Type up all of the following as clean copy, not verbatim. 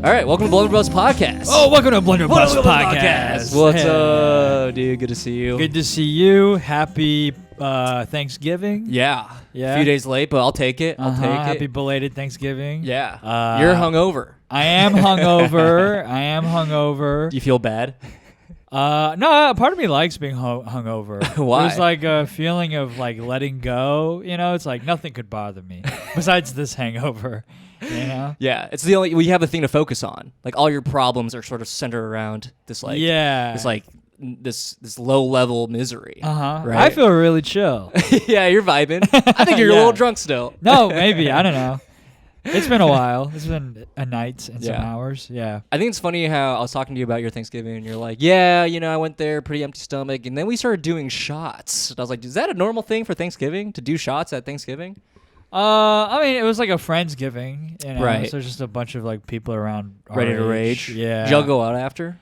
All right, welcome to Blunder Podcast. Oh, welcome to Blunder Podcast. What's up, dude? Good to see you. Good to see you. Happy Thanksgiving. Yeah. A few days late, but I'll take it. I'll take it. Happy belated Thanksgiving. Yeah. You're hungover. I am hungover. Do you feel bad? No, part of me likes being hungover. Why? There's like a feeling of like letting go. You know, it's like nothing could bother me besides this hangover. You know? Yeah, it's the only. We have a thing to focus on. Like all your problems are sort of centered around this, like, this low level misery. Right? I feel really chill. Yeah, you're vibing. I think you're a little drunk still. No, maybe. I don't know. It's been a while. It's been a night and some hours. Yeah. I think it's funny how I was talking to you about your Thanksgiving, and you're like, yeah, you know, I went there pretty empty stomach, and then we started doing shots. And I was like, is that a normal thing for Thanksgiving, to do shots at Thanksgiving? I mean, it was like a Friendsgiving, you know, right? So just a bunch of like people around ready to age. rage. Yeah. Did y'all go out after?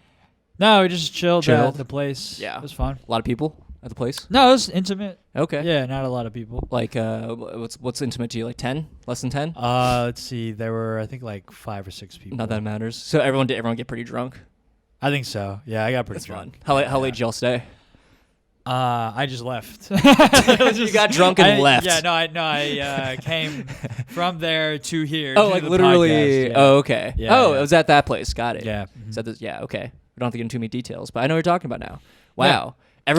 No, we just chilled at the place. Yeah. It was fun. A lot of people at the place? No, it was intimate. Okay. Yeah, not a lot of people. Like, what's intimate to you? Like 10? Less than 10? Let's see. There were, I think, like 5 or 6 people. Not that matters. So everyone get pretty drunk? I think so. Yeah, I got pretty drunk. Fun. How late did y'all stay? I just left. You got drunk and left. Yeah, I came from there to here. Oh, like literally. Podcast, yeah. Oh, okay. Yeah, It was at that place. Got it. Yeah. Mm-hmm. Okay. We don't have to get into too many details, but I know what you're talking about now. Wow. Yeah.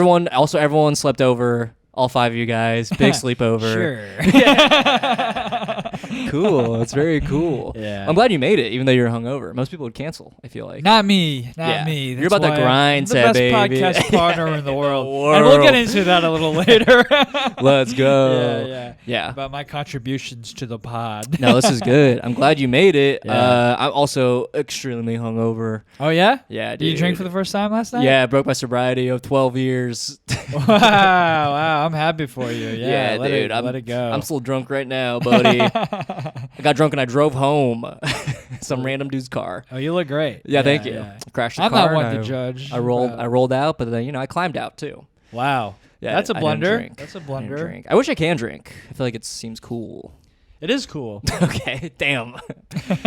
Everyone slept over. All 5 of you guys. Big sleepover. Sure. Yeah. Cool. That's very cool. Yeah. I'm glad you made it, even though you're hungover. Most people would cancel, I feel like. Not me. Not me. You're about that grind, the best baby. podcast partner in the world. And we'll get into that a little later. Let's go. Yeah. About my contributions to the pod. No, this is good. I'm glad you made it. Yeah. I'm also extremely hungover. Oh, yeah? Yeah, dude. Did you drink for the first time last night? Yeah, I broke my sobriety of 12 years. Wow. I'm happy for you. Yeah, dude. Let it go. I'm still drunk right now, buddy. I got drunk and I drove home. Some random dude's car. Oh, you look great. Yeah, thank you. Yeah. Crashed the I'm car. not one to judge. I rolled out, but then I climbed out too. Wow. Yeah, that's a blunder. That's a blunder. I wish I can drink. I feel like it seems cool. It is cool. Okay, damn.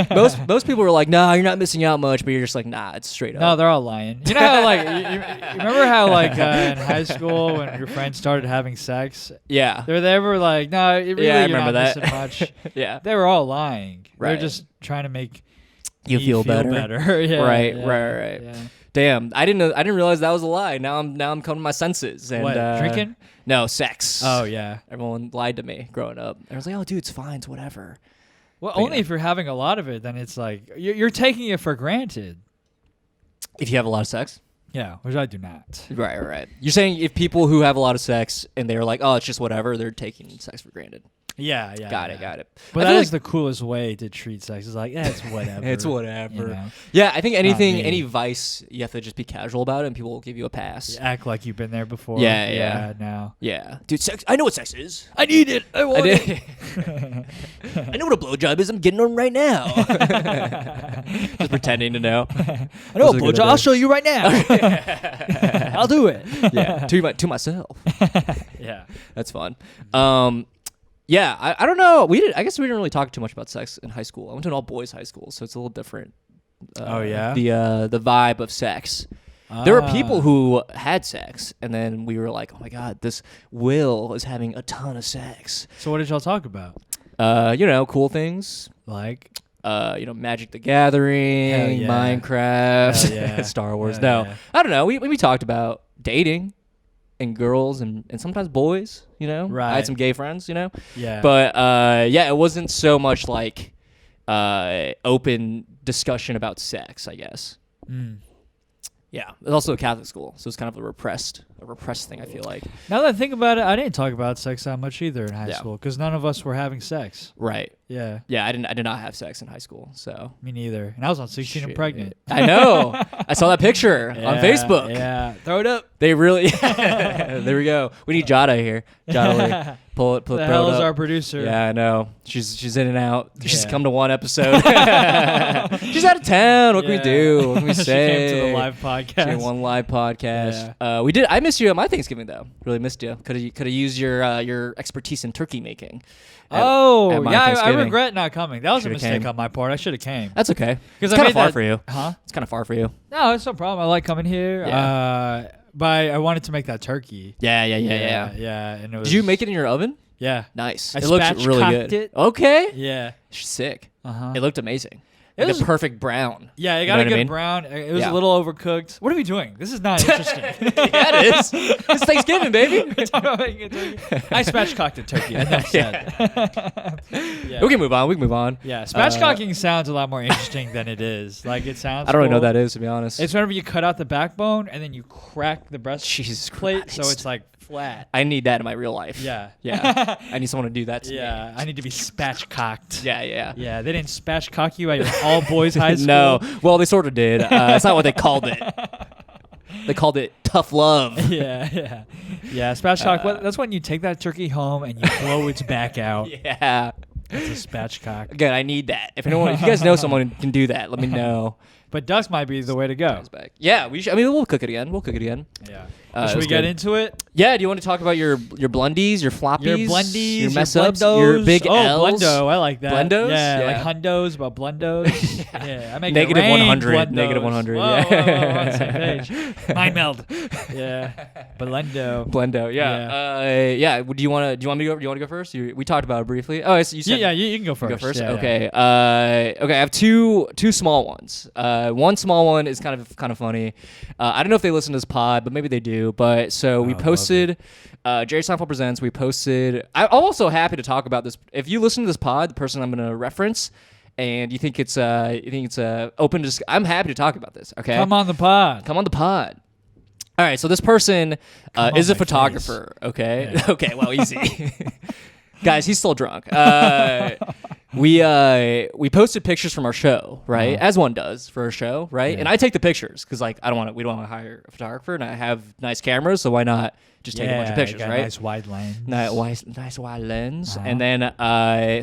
most people were like, "Nah, you're not missing out much," but you're just like, "Nah, it's straight up." No, they're all lying. You know how like you remember how like in high school when your friends started having sex? Yeah. They were like, "No, really, I you're remember not that. missing much." Yeah. They were all lying. Right. They're just trying to make you feel better. Yeah, right. Yeah. Damn, I didn't realize that was a lie. Now I'm coming to my senses. And, what, drinking? No, sex. Oh yeah. Everyone lied to me growing up. I was like, "Oh, dude, it's fine. It's whatever." Well, only if you're having a lot of it, then it's like you're taking it for granted. If you have a lot of sex? Yeah, which I do not. Right. You're saying if people who have a lot of sex and they're like, "Oh, it's just whatever," they're taking sex for granted. Yeah. Got it. But that is the coolest way to treat sex. It's like, yeah, it's whatever. It's whatever. You know? Yeah, I think any vice, you have to just be casual about it, and people will give you a pass. You act like you've been there before. Yeah. Now. Yeah, dude, sex. I know what sex is. I need it. I want it. I know what a blowjob is. I'm getting one right now. Just pretending to know. I know a blowjob. I'll show you right now. I'll do it. Yeah, to myself. Yeah, that's fun. Yeah, I don't know. I guess we didn't really talk too much about sex in high school. I went to an all boys high school, so it's a little different. Oh yeah. The vibe of sex. There were people who had sex, and then we were like, "Oh my god, this Will is having a ton of sex." So what did y'all talk about? Cool things like. Magic the Gathering, Minecraft, Star Wars. I don't know. We talked about dating and girls and sometimes boys, Right. I had some gay friends, Yeah. But it wasn't so much like open discussion about sex, I guess. Mm. Yeah. It was also a Catholic school, so it's kind of a repressed thing, I feel like. Now that I think about it, I didn't talk about sex that much either in high school because none of us were having sex. Right. Yeah. Yeah, I did not have sex in high school, so. Me neither. And I was on 16 and pregnant. I know. I saw that picture on Facebook. Yeah. Throw it up. They really. There we go. We need Jada here. Jada, pull it. The hell is our producer? Yeah, I know. She's in and out. She's come to one episode. She's out of town. What can we do? What can we say? She came to the live podcast. She had one live podcast. Yeah. I missed you at my Thanksgiving though. Really missed you. Could have used your expertise in turkey making. I regret not coming. That was a mistake came. on my part. I should have came. That's okay. It's kind of far for you. Huh? It's kind of far for you. No, it's no problem. I like coming here. Yeah. But I wanted to make that turkey. Yeah. And it was, Did you make it in your oven? Yeah. Nice. I It looks really good. spatchcocked it. Okay. Yeah. Sick. Uh-huh. It looked amazing. It Like was a perfect brown. Yeah, it You got know a what I good mean? brown. It was Yeah. a little overcooked. What are we doing? This is not interesting. Yeah, it is. It's Thanksgiving, baby. We're talking about making a turkey. I spatchcocked a turkey. Enough said. Yeah. We can move on. Yeah, spatchcocking sounds a lot more interesting than it is. Like it sounds. I don't really know cool. what that is, to be honest. It's whenever you cut out the backbone and then you crack the Jesus breastplate, Christ. so it's like flat. I need that in my real life. Yeah. Yeah. I need someone to do that to me. Yeah, I need to be spatchcocked. Yeah. Yeah, they didn't spatchcock you at your all boys high school. No. Well, they sort of did. It's not what they called it. They called it tough love. Yeah. Spatchcock. That's when you take that turkey home and you blow its back out. Yeah. It's a spatchcock. Again, I need that. If you guys know someone who can do that, let me know. But dusk might be the way to go. Yeah, we should. I mean, we'll cook it again. Yeah. It Should we was get good. into it? Yeah. Do you want to talk about your blundies, your floppies, Your blundies, your mess ups, blundos. your big oh, L's? Blundo, I like that. Blundos? Yeah, Yeah. like hundos, but blundos. Yeah, I make Negative it rain 100, blundos. negative 100, Whoa, yeah. whoa, on the same page. Mind meld. Yeah, Blundo. Blendo, yeah. Do you want me to go? Do you want to go first? We talked about it briefly. Oh, so you said You can go first. go first. Yeah, okay. Okay. I have two small ones. One small one is kind of funny. I don't know if they listen to this pod, but maybe they do. But so we posted. Jerry Seinfeld Presents. We posted. I'm also happy to talk about this. If you listen to this pod, the person I'm going to reference, and you think it's open to, I'm happy to talk about this. Okay. Come on the pod. Come on the pod. All right. So this person is a photographer. Face. Okay. Yeah. Okay. Well, easy. Guys, he's still drunk. We posted pictures from our show, right? As one does for a show, right? Yeah. And I take the pictures because we don't want to hire a photographer, and I have nice cameras, so why not just take a bunch of pictures, got right? Nice wide lens. Nice wide lens. And then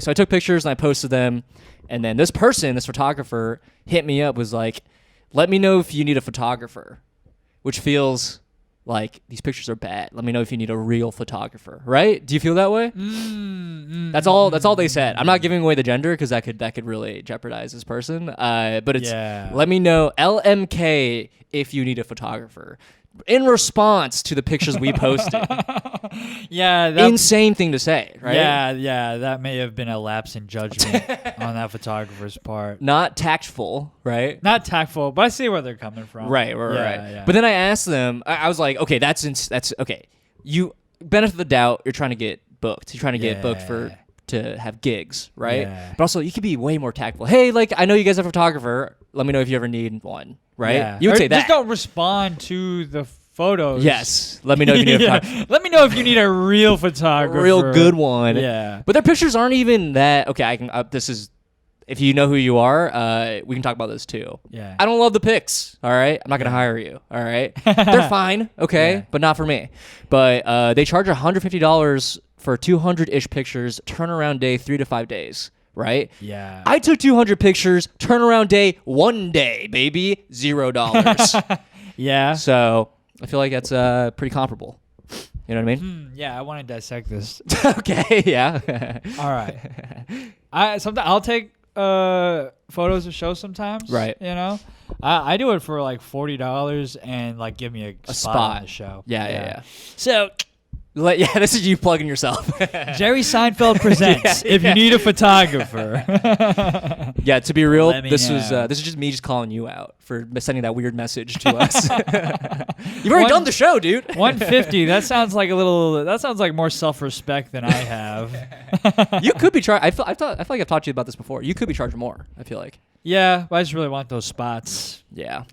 so I took pictures and I posted them, and then this photographer hit me up, was like, "Let me know if you need a photographer," which feels like these pictures are bad. Let me know if you need a real photographer, right? Do you feel that way? That's all they said. I'm not giving away the gender because that could really jeopardize this person. But it's let me know, LMK, if you need a photographer. In response to the pictures we posted. Insane thing to say, right? Yeah, that may have been a lapse in judgment on that photographer's part. Not tactful, right? Not tactful, but I see where they're coming from. Right. Yeah. But then I asked them, I was like, okay, that's okay. You benefit of the doubt, you're trying to get booked. You're trying to get booked to have gigs, right? Yeah. But also, you could be way more tactful. Hey, like, I know you guys have a photographer. Let me know if you ever need one, right? Yeah. You would say that. Just don't respond to the photos. Yes. Let me know if you need a photographer. Let me know if you need a real photographer. A real good one. Yeah. But their pictures aren't even that. Okay, I can. If you know who you are, we can talk about this too. Yeah. I don't love the pics. All right, I'm not gonna hire you. All right, they're fine. Okay, but not for me. But they charge $150 for 200-ish pictures. Turnaround day 3 to 5 days. Right? Yeah. I took 200 pictures. Turnaround day 1 day, baby. $0. Yeah. So I feel like that's pretty comparable. You know what I mean? Yeah, I want to dissect this. Okay. Yeah. All right. I'll take photos of shows sometimes. Right. You know, I do it for like $40 and like give me a spot on the show. Yeah. So. This is you plugging yourself. Jerry Seinfeld Presents. If you need a photographer. Yeah, to be real, Let me this know. is just me just calling you out for sending that weird message to us. You've already done the show, dude. $150. That sounds like more self-respect than I have. You could be charged. I feel like I've talked to you about this before. You could be charging more, I feel like. Yeah, but I just really want those spots. Yeah.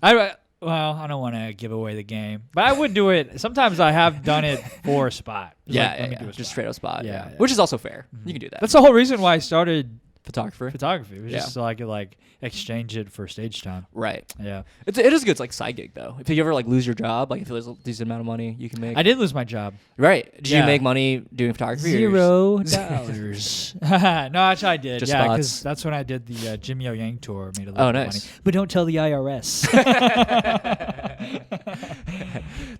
Well, I don't want to give away the game, but I would do it. Sometimes I have done it for a spot. Let me do a just spot. straight up spot. Yeah. Which is also fair. You can do that. That's the whole reason why I started photography. It was just so I could exchange it for stage time. Right. Yeah. It is good. It's like side gig though. If you ever lose your job, if there's a decent amount of money you can make. I did lose my job. Right. Did you make money doing photography? $0. No, actually I did. Just because that's when I did the Jimmy O Yang tour. Made a little bit of money. But don't tell the IRS.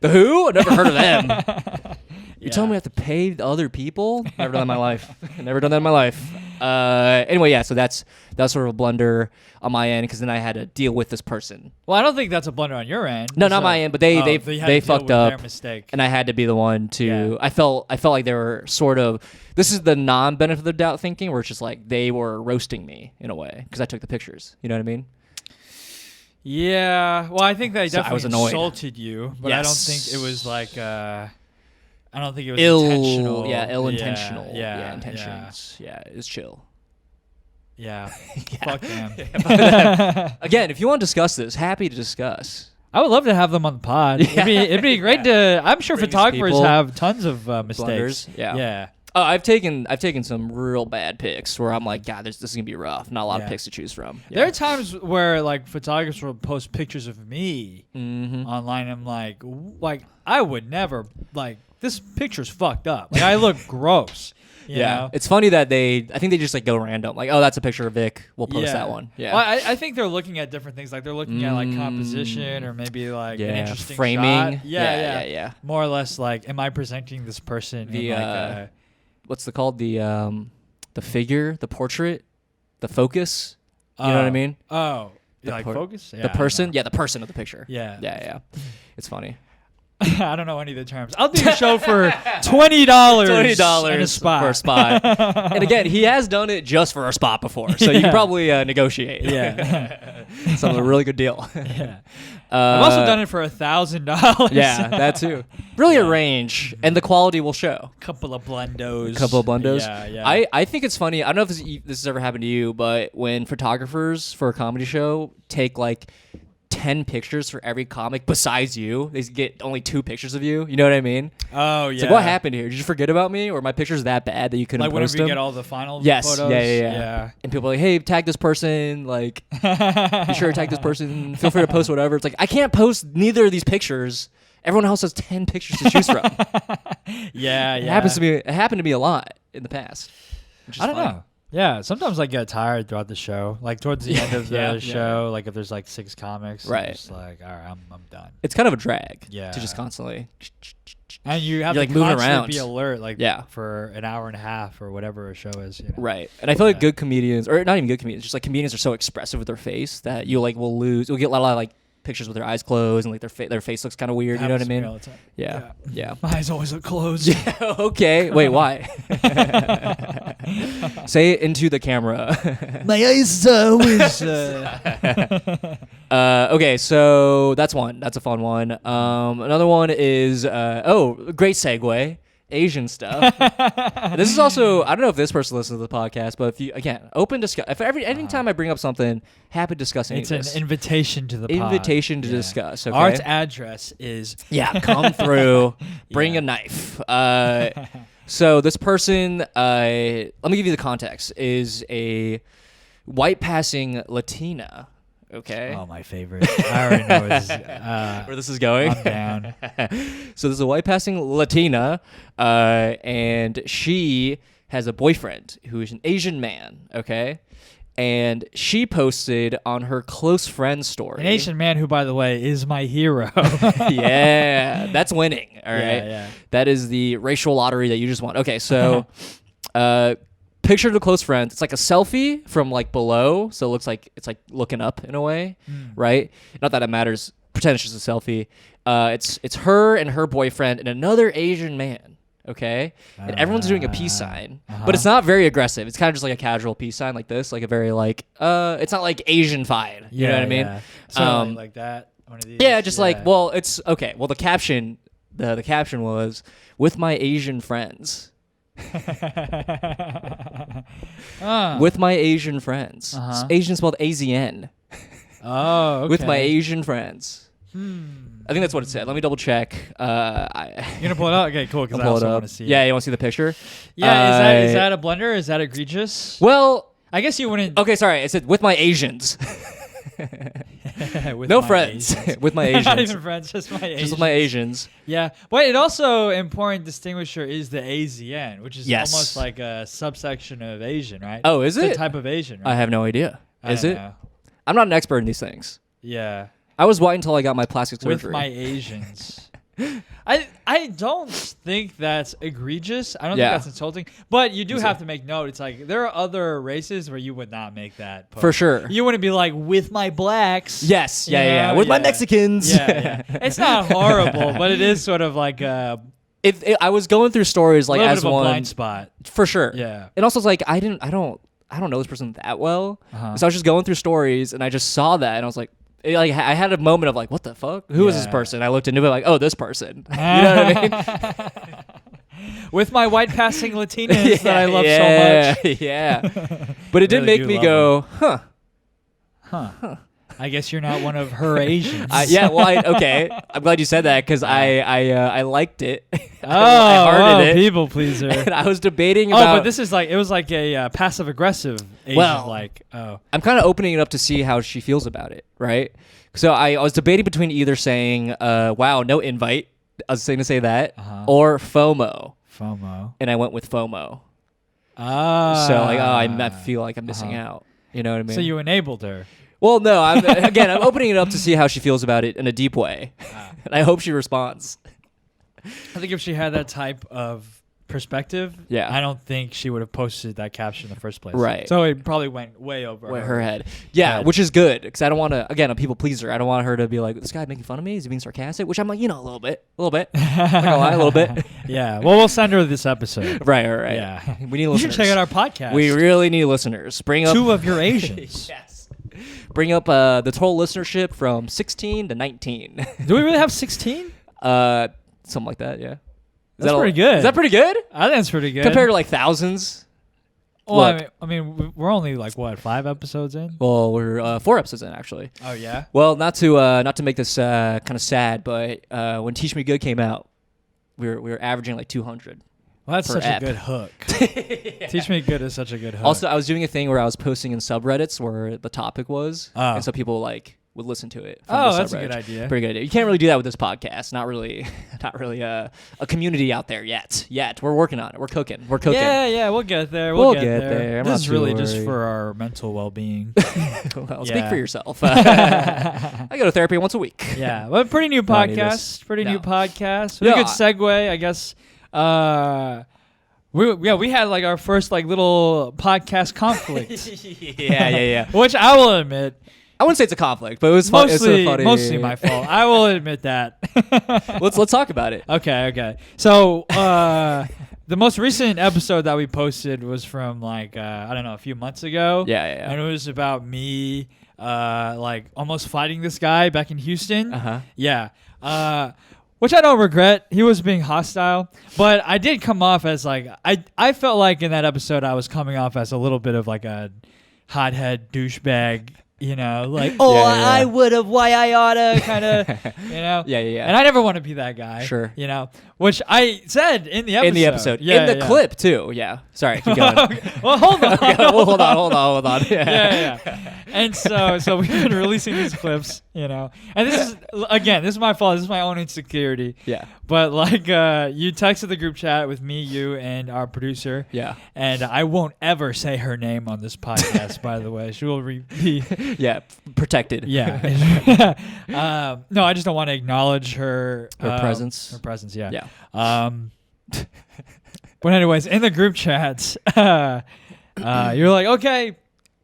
The who? I've never heard of them. You telling me I have to pay the other people? Never done that in my life. Never done that in my life. Anyway, yeah. So that's sort of a blunder on my end because then I had to deal with this person. Well, I don't think that's a blunder on your end. No, not my end, but they fucked up. Their mistake. And I had to be the one to. Yeah. I felt like they were sort of. This is the non-benefit of the doubt thinking, where it's just like they were roasting me in a way because I took the pictures. You know what I mean? Yeah. Well, I think they definitely insulted you, but I don't think it was like. I don't think it was intentional. Yeah, ill-intentional. Yeah, intentions. Yeah, it's chill. Yeah. Fuck them. Again, if you want to discuss this, happy to discuss. I would love to have them on the pod. It'd be great to. I'm sure photographers have tons of mistakes. Blunders. Yeah. Oh, I've taken some real bad pics where I'm like, God, this is gonna be rough. Not a lot of pics to choose from. Yeah. There are times where like photographers will post pictures of me online. I'm like I would never like this picture's fucked up. Like I look gross. You know? It's funny that I think they just like go random. Like, oh, that's a picture of Vic. We'll post that one. Yeah. Well, I think they're looking at different things. Like they're looking at like composition or maybe like an interesting framing. Shot. Yeah. More or less like, am I presenting this person in like what's it called? The figure, the portrait, the focus. You know what I mean? Oh, like focus? Yeah, the person? Yeah, the person of the picture. Yeah. It's funny. I don't know any of the terms. I'll do a show for $20 in a spot. For a spot. And again, he has done it just for a spot before, so you can probably negotiate. Yeah. Something a really good deal. Yeah. I've also done it for $1,000. Yeah, that too. Really a range, and the quality will show. Couple of blundos. Yeah. I think it's funny. I don't know if this has ever happened to you, but when photographers for a comedy show take like 10 pictures for every comic besides you, they get only 2 pictures of you. You know what I mean? Oh, it's like, what happened here? Did you forget about me? Or my picture's that bad that you couldn't post them? Like whenever you get all the final photos? Yeah. And people are like, hey, tag this person. Like, be sure to tag this person. Feel free to post whatever. It's like, I can't post neither of these pictures. Everyone else has 10 pictures to choose from. It happened to me a lot in the past. I don't know. Yeah, sometimes I get tired throughout the show. Like towards the end of the show, like if there's like 6 comics, right? I'm just like, all right, I'm done. It's kind of a drag, to just constantly. And you have to like moving around, be alert, like for an hour and a half or whatever a show is. You know? Right, and I feel like good comedians, or not even good comedians, just like comedians are so expressive with their face that you'll get a lot of like pictures with their eyes closed and like their face looks kind of weird. You know what I mean? All the time. Yeah. My eyes always look closed. Yeah. Okay. Wait. Why? Say it into the camera. My eyes always. Okay. So that's one. That's a fun one. Another one is great segue. Asian stuff. This is also, I don't know if this person listens to the podcast, but if you, again, open discuss. If anytime I bring up something, happy discussing it's an invitation to the pod. Invitation to discuss. Okay? Art's address is come through, bring a knife. So this person, let me give you the context, is a white passing Latina. Okay. Oh, my favorite. I already know where this is going. I'm down. So there's a white passing Latina, and she has a boyfriend who is an Asian man. Okay. And she posted on her close friend story. An Asian man who, by the way, is my hero. Yeah, that's winning. All right. Yeah. That is the racial lottery that you just won. Okay, so picture of the close friends. It's like a selfie from like below, so it looks like it's like looking up in a way, right? Not that it matters. Pretend it's just a selfie. It's her and her boyfriend and another Asian man. Okay, and everyone's doing a peace sign, but it's not very aggressive. It's kind of just like a casual peace sign, like this, like a very like it's not like Asian fine. You know what I mean? Yeah. So like that. One of these. Yeah, just like it's okay. Well, the caption was with my Asian friends. With my Asian friends. Asian spelled AZN. Oh, okay. With my Asian friends. I think that's what it said. Let me double check. You're gonna pull it up? Okay, cool. Because I also want to see it. Yeah, you want to see the picture? Yeah, is that a blunder? Is that egregious? Well, I guess you wouldn't. Okay, sorry. It said with my Asians. No friends. With my Asians. Not even friends, just my Asians. Just with my Asians. Yeah, but it also important distinguisher is the AZN, which is almost like a subsection of Asian, right? Oh, is it? It's a type of Asian, right? I have no idea. Is it? Know. I'm not an expert in these things. Yeah. I was white until I got my plastic surgery. With my Asians. I don't think that's egregious. I don't think that's insulting. But you do have to make note. It's like there are other races where you would not make that post. For sure. You wouldn't be like, with my blacks. Yes. Yeah. With my Mexicans. Yeah. It's not horrible, but it is sort of like I was going through stories like as bit of one a blind spot. For sure. Yeah. And also it's like I don't know this person that well. So I was just going through stories and I just saw that and I was like, I had a moment of like, what the fuck? Who is this person? I looked into it like, oh, this person. You know what I mean? With my white passing Latinas that I love so much. Yeah. But it did make me go, huh. I guess you're not one of her Asians. Okay. I'm glad you said that because I liked it. I hearted it. People pleaser. And I was debating about. But this is like, it was like a passive aggressive Asian. I'm kind of opening it up to see how she feels about it, right? So I was debating between either saying, wow, no invite. I was going to say that, or FOMO. And I went with FOMO. So I feel like I'm missing out. You know what I mean? So you enabled her. Well, no. I'm opening it up to see how she feels about it in a deep way, and I hope she responds. I think if she had that type of perspective, I don't think she would have posted that caption in the first place. Right. So it probably went way over her head. Yeah, which is good because I don't want to. Again, a people pleaser. I don't want her to be like, this guy making fun of me. Is he being sarcastic? Which I'm like, a little bit. Not gonna lie, a little bit. Yeah. Well, we'll send her this episode. Right. Yeah. We need listeners. You should check out our podcast. We really need listeners. Bring up 2 of your Asians. Yes. Bring up the total listenership from 16 to 19. Do we really have 16? Something like that, yeah. That's pretty good. Is that pretty good? I think that's pretty good. Compared to like thousands? Well, I mean, we're only like, 5 episodes in? Well, we're 4 episodes in, actually. Oh, yeah? Well, not to make this kind of sad, but when Teach Me Good came out, we were averaging like 200. Well, that's such a good hook. Teach Me Good is such a good hook. Also, I was doing a thing where I was posting in subreddits where the topic was, and so people would listen to it. That's a good idea. Pretty good idea. You can't really do that with this podcast. Not really a community out there yet. We're working on it. We're cooking. Yeah, we'll get there. We'll get there. I'm this is really just for our mental well-being. Well, speak for yourself. I go to therapy once a week. Yeah, well, pretty new podcast. New podcast. Pretty good segue, I guess. We had like our first like little podcast conflict. Yeah. Which I will admit, I wouldn't say it's a conflict, but it was mostly my fault. I will admit that. Let's talk about it. Okay. So the most recent episode that we posted was from like I don't know, a few months ago. Yeah. And it was about me like almost fighting this guy back in Houston. Yeah. Which I don't regret. He was being hostile. But I did come off as like, I felt like in that episode I was coming off as a little bit of like a hothead douchebag, you know, like, I would have, why I oughta, kind of, you know. Yeah. And I never want to be that guy. Sure. You know, which I said in the episode. In the clip, too. Yeah. Sorry, keep going. Well, hold on. Hold on. Yeah. And so we've been releasing these clips, you know. And this is my fault. This is my own insecurity. Yeah. But like you texted the group chat with me, you, and our producer. Yeah. And I won't ever say her name on this podcast, by the way. She will be protected. Yeah. No, I just don't want to acknowledge her presence. Her presence, yeah. Yeah. But anyways, in the group chats, you're like, okay,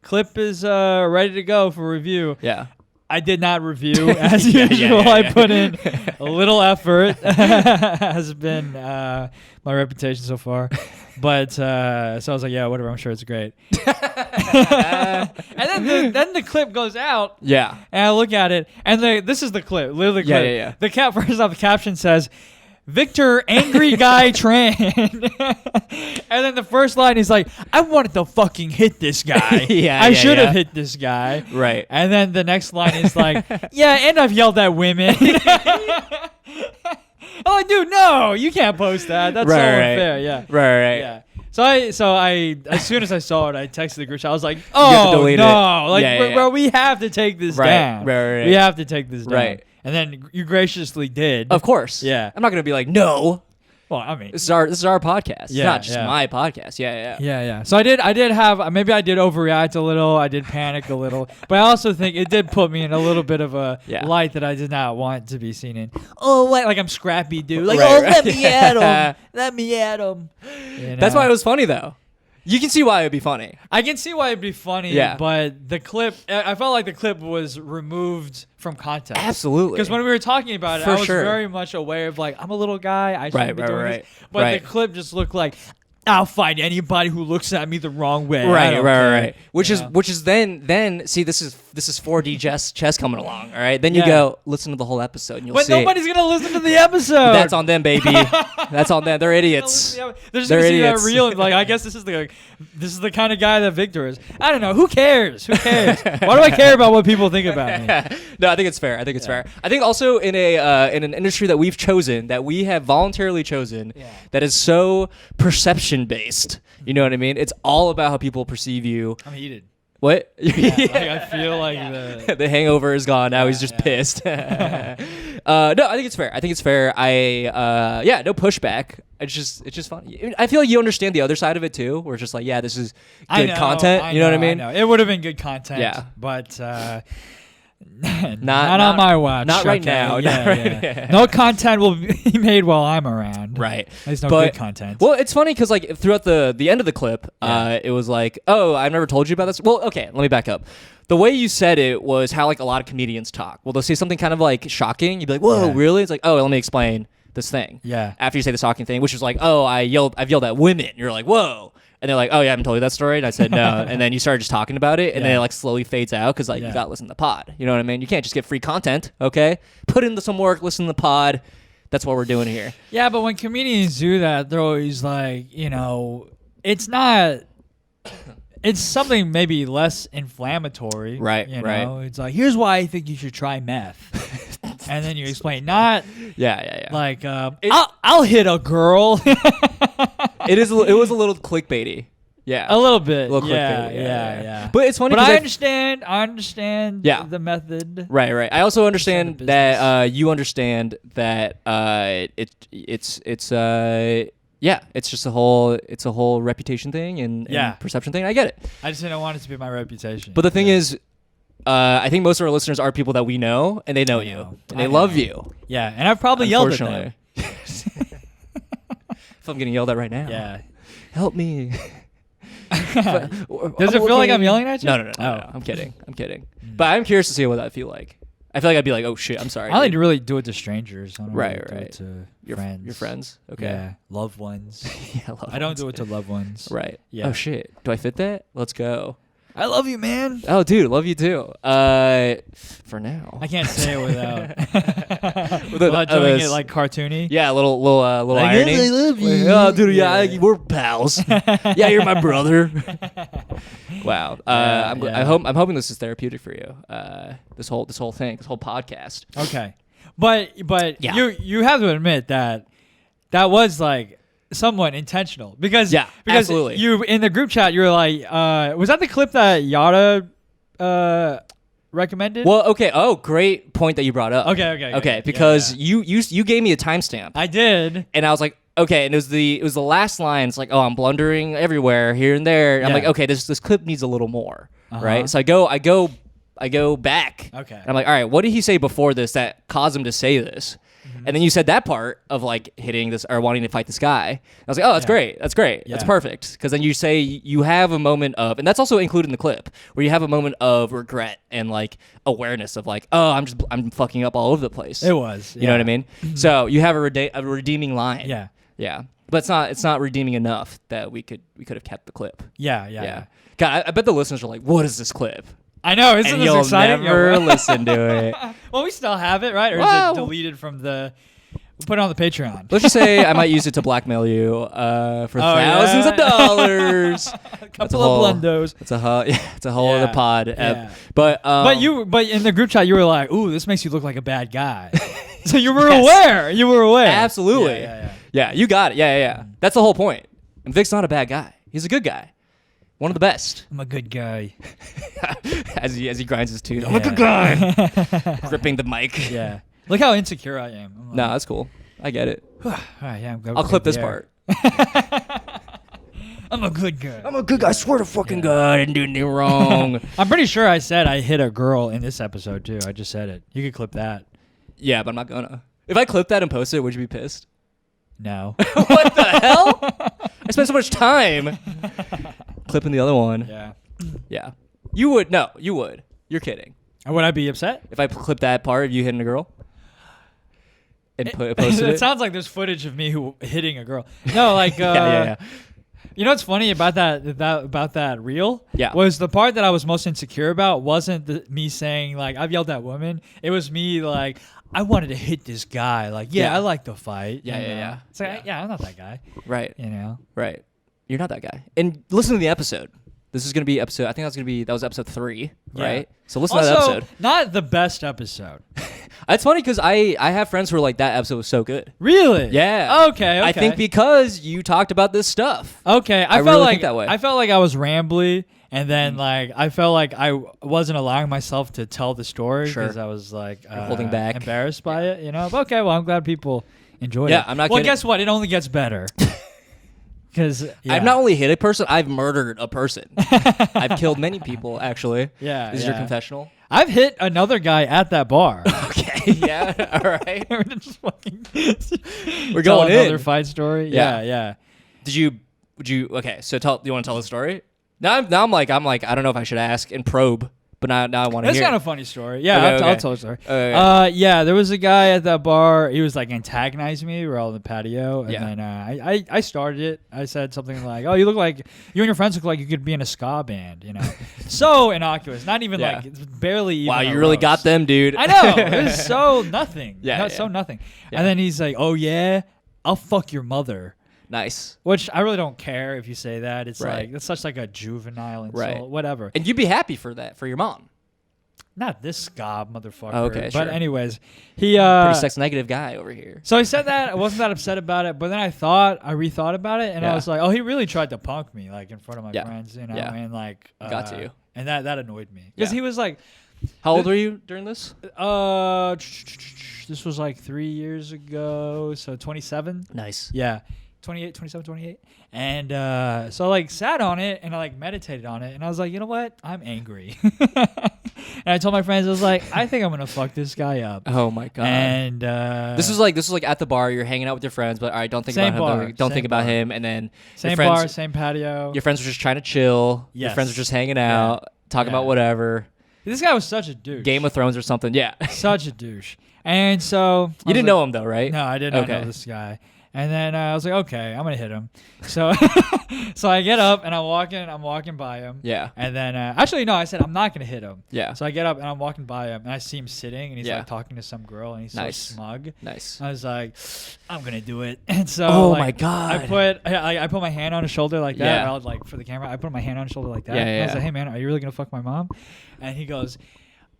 clip is ready to go for review. Yeah. I did not review as usual. Yeah. I put in a little effort. Has been my reputation so far. But so I was like, yeah, whatever. I'm sure it's great. And then the clip goes out. Yeah. And I look at it, and this is the clip. Literally the clip. Yeah. The first off, the caption says, Victor Angry Guy Tran. And then the first line is like, I wanted to fucking hit this guy. I should have hit this guy. Right. And then the next line is like, yeah, and I've yelled at women. Oh, dude, no, you can't post that. That's so unfair. Yeah. Right. Yeah. So I as soon as I saw it, I texted the group chat. I was like, oh, no. Like, bro, we have to take this down. Right. We have to take this down. Right. And then you graciously did. Of course. Yeah. I'm not going to be like, no. Well, I mean, this is our podcast. It's not just my podcast. Yeah. So I did have maybe I did overreact a little. I did panic a little, but I also think it did put me in a little bit of a light that I did not want to be seen in. Oh, like I'm Scrappy dude. Like let me at him. Let me at him. You know? That's why it was funny though. You can see why it would be funny. I can see why it'd be funny, but the clip, I felt like the clip was removed from context. Absolutely. Because when we were talking about it, I was very much aware of like, I'm a little guy, I shouldn't be doing this. But the clip just looked like, I'll fight anybody who looks at me the wrong way. Right. Which is then see this is 4D chess coming along. All right. Then you go listen to the whole episode and you'll see. But nobody's gonna listen to the episode. That's on them, baby. That's on them. They're idiots. They're just gonna see that real. Like I guess this is the kind of guy that Victor is. I don't know. Who cares? Why do I care about what people think about me? No, I think it's fair. I think also in an industry that we've chosen, that we have voluntarily chosen, that is so perception based. You know what I mean? It's all about how people perceive you. I'm heated. What? Like, I feel like the hangover is gone. Now he's just pissed. No, I think it's fair. No pushback. It's just fun. I feel like you understand the other side of it too, where it's just like, this is good content. You know what I mean? I know. It would have been good content. Yeah. But not on my watch. Not right now. No content will be made while I'm around. Right. There's no good content. Well, it's funny because like throughout the end of the clip, it was like, oh, I've never told you about this. Well, okay, let me back up. The way you said it was how like a lot of comedians talk. Well, they'll say something kind of like shocking. You'd be like, whoa, really? It's like, oh, let me explain this thing. Yeah. After you say the shocking thing, which was like, oh, I've yelled at women. You're like, whoa. And they're like, oh, yeah, I haven't told you that story. And I said, no. And then you started just talking about it. And then it like slowly fades out because like you got to listen to the pod. You know what I mean? You can't just get free content, okay? Put in some work, listen to the pod. That's what we're doing here. Yeah, but when comedians do that, they're always like, it's not... It's something maybe less inflammatory. Right, right. It's like, here's why I think you should try meth. And then you explain, not... Yeah. Like, I'll hit a girl. It was a little clickbaity. Yeah. A little bit. A little clickbaity. Yeah. But it's funny. But I understand the method. Right. I also understand that you understand that it's just a whole reputation thing and perception thing. I get it. I just didn't want it to be my reputation. But the thing is, I think most of our listeners are people that we know, and they know you, and they love you. Yeah, and I've probably yelled at them. If I'm getting yelled at right now. Yeah. Help me. Does it feel like I'm yelling at you? No. I'm kidding. But I'm curious to see what that feel like. I feel like I'd be like, oh shit, I'm sorry. I only really do it to strangers. I don't right. Do it to friends. Your friends? Okay. Yeah. Loved ones. I don't do it to loved ones. Right. Yeah. Oh shit. Do I fit that? Let's go. I love you, man. Oh, dude, love you too. For now. I can't say it without doing it like cartoony. Yeah, a little like, irony. I love you. Oh, dude, yeah, we're pals. Yeah, you're my brother. Wow. I'm hoping this is therapeutic for you. This whole thing, this whole podcast. Okay, but you have to admit that was like somewhat intentional because absolutely. You in the group chat you were like was that the clip that Yada recommended? Well, okay. Oh, great point that you brought up. Okay. Because you gave me a timestamp. I did, and I was like, okay, and it was the last line. It's like, oh, I'm blundering everywhere, here and there. And I'm like, okay, this clip needs a little more, right? So I go back. Okay. And I'm like, all right, what did he say before this that caused him to say this? And then you said that part of like hitting this or wanting to fight this guy. I was like, oh, that's great. That's great. Yeah. That's perfect. Because then you say you have a moment of, and that's also included in the clip, where you have a moment of regret and like awareness of like, oh, I'm fucking up all over the place. It was. You know what I mean? So you have a redeeming line. Yeah. Yeah. But it's not redeeming enough that we could have kept the clip. Yeah. God, I bet the listeners are like, what is this clip? I know, isn't this exciting? Never listen to it. Well, we still have it, right? Or is it deleted from the... We'll put it on the Patreon. Let's just say I might use it to blackmail you for thousands of dollars. A couple of blundos. It's a whole other pod. Yeah. But in the group chat you were like, ooh, this makes you look like a bad guy. So you were aware. You were aware. Absolutely. Yeah, you got it. Yeah. That's the whole point. And Vic's not a bad guy. He's a good guy. One of the best. I'm a good guy. as he grinds his teeth. I'm a good guy. Gripping the mic. Yeah. Look how insecure I am. No, that's cool. I get it. All right, yeah, I'll clip this part. I'm a good guy. I'm a good guy. I swear to fucking God, I didn't do anything wrong. I'm pretty sure I said I hit a girl in this episode too. I just said it. You could clip that. Yeah, but I'm not gonna. If I clip that and post it, would you be pissed? No. What the hell? I spent so much time clipping the other one. Yeah. Yeah. You would. No, you would. You're kidding. Would I be upset? If I clip that part of you hitting a girl? And posted it? It sounds like there's footage of me hitting a girl. No, like... yeah. You know what's funny about that reel? Yeah. Was the part that I was most insecure about wasn't me saying, like, I've yelled at women. It was me, like... I wanted to hit this guy. Like, I like to fight. Yeah. It's like, I'm not that guy. Right. You know? Right. You're not that guy. And listen to the episode. This is going to be episode, I think that was episode 3, right? So listen to that episode. Not the best episode. It's funny because I have friends who are like, that episode was so good. Really? Yeah. Okay. I think because you talked about this stuff. Okay. I felt really like think that way. I felt like I was rambly. And then, like, I felt like I wasn't allowing myself to tell the story because I was, like, holding back, embarrassed by it, you know? But okay, well, I'm glad people enjoyed it. Yeah, I'm not kidding. Well, guess what? It only gets better. Because I've not only hit a person, I've murdered a person. I've killed many people, actually. Yeah. This is your confessional? I've hit another guy at that bar. Okay, yeah, all right. We're just fucking We're going in. Another fight story? Yeah. Would you, okay, so do you want to tell the story? Now I'm like, I don't know if I should ask and probe, but now I want to hear. That's kind of a funny story. Yeah, Okay, I'll tell the story. Okay. Yeah, there was a guy at that bar. He was like antagonizing me. We were all in the patio, and Yeah. then I started it. I said something like, "Oh, you and your friends look like you could be in a ska band." You know, so innocuous. Not even like it's barely. Even wow, a you really roast. got them, dude. I know. It was so nothing. Yeah. So nothing. Yeah. And then he's like, "Oh yeah, I'll fuck your mother." Nice. Which I really don't care if you say that. It's Right. like that's such like a juvenile insult. Right. Whatever. And you'd be happy for that, for your mom. Not this scob motherfucker. Oh, okay, but sure. anyways, he Pretty sex negative guy over here. So I said that I wasn't that upset about it, but then I rethought about it, and I was like, oh, he really tried to punk me like in front of my friends, you know, and like got to you, and that annoyed me because he was like, how old were you during this? This was like 3 years ago, so 27. Nice. Yeah. 28, 27, 28. And so I like sat on it and I like meditated on it and I was like, you know what? I'm angry. And I told my friends, I was like, I think I'm going to fuck this guy up. Oh my God. And this was like at the bar, you're hanging out with your friends, but all right, don't think about him. Don't think about him. And then same bar, same patio. Your friends were just trying to chill. Yes. Your friends were just hanging out, talking about whatever. This guy was such a douche. Game of Thrones or something. Yeah. Such a douche. And so you didn't know him though, right? No, I did not know this guy. And then I was like, okay, I'm gonna hit him. So, so I get up and I'm walking by him. Yeah. And then actually no, I said I'm not gonna hit him. Yeah. So I get up and I'm walking by him and I see him sitting and he's Yeah. like talking to some girl and he's so smug. Nice. I was like, I'm gonna do it. And so oh like, my God. I put my hand on his shoulder like that. Yeah. I was like for the camera, I put my hand on his shoulder like that. Yeah, And I was yeah. like, hey man, are you really gonna fuck my mom? And he goes,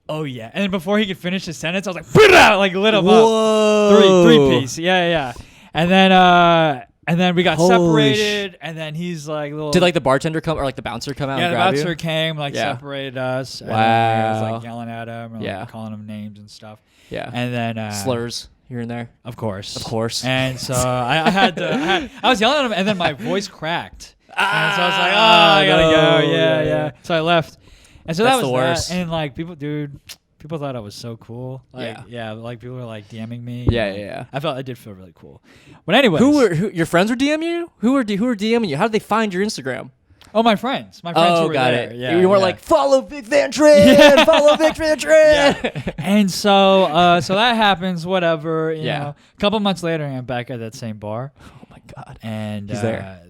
oh yeah. And then before he could finish his sentence, I was like lit him Whoa. up. Three piece. Yeah. And then we got separated, and then he's like little. Did like the bartender come or like the bouncer come out? Yeah, and the grab bouncer you? came, like Yeah. separated us. Wow. And then I was like yelling at him, and Yeah. like, calling him names and stuff. Yeah. And then slurs here and there. Of course. And so I was yelling at him, and then my voice cracked. And so I was like, I gotta go. Yeah. So I left. And so That's that was the worst. that. And like people thought I was so cool. Like, like people were like DMing me. Yeah. I did feel really cool. But anyway, who your friends were DMing you? Who were DMing you? How did they find your Instagram? Oh, my friends. Who were got there. it. Yeah, you weren't like, follow Vic Van Tran, follow Vic Van Tran. Yeah. And so that happens, whatever. You know. A couple months later, I'm back at that same bar. Oh my God. And he's there.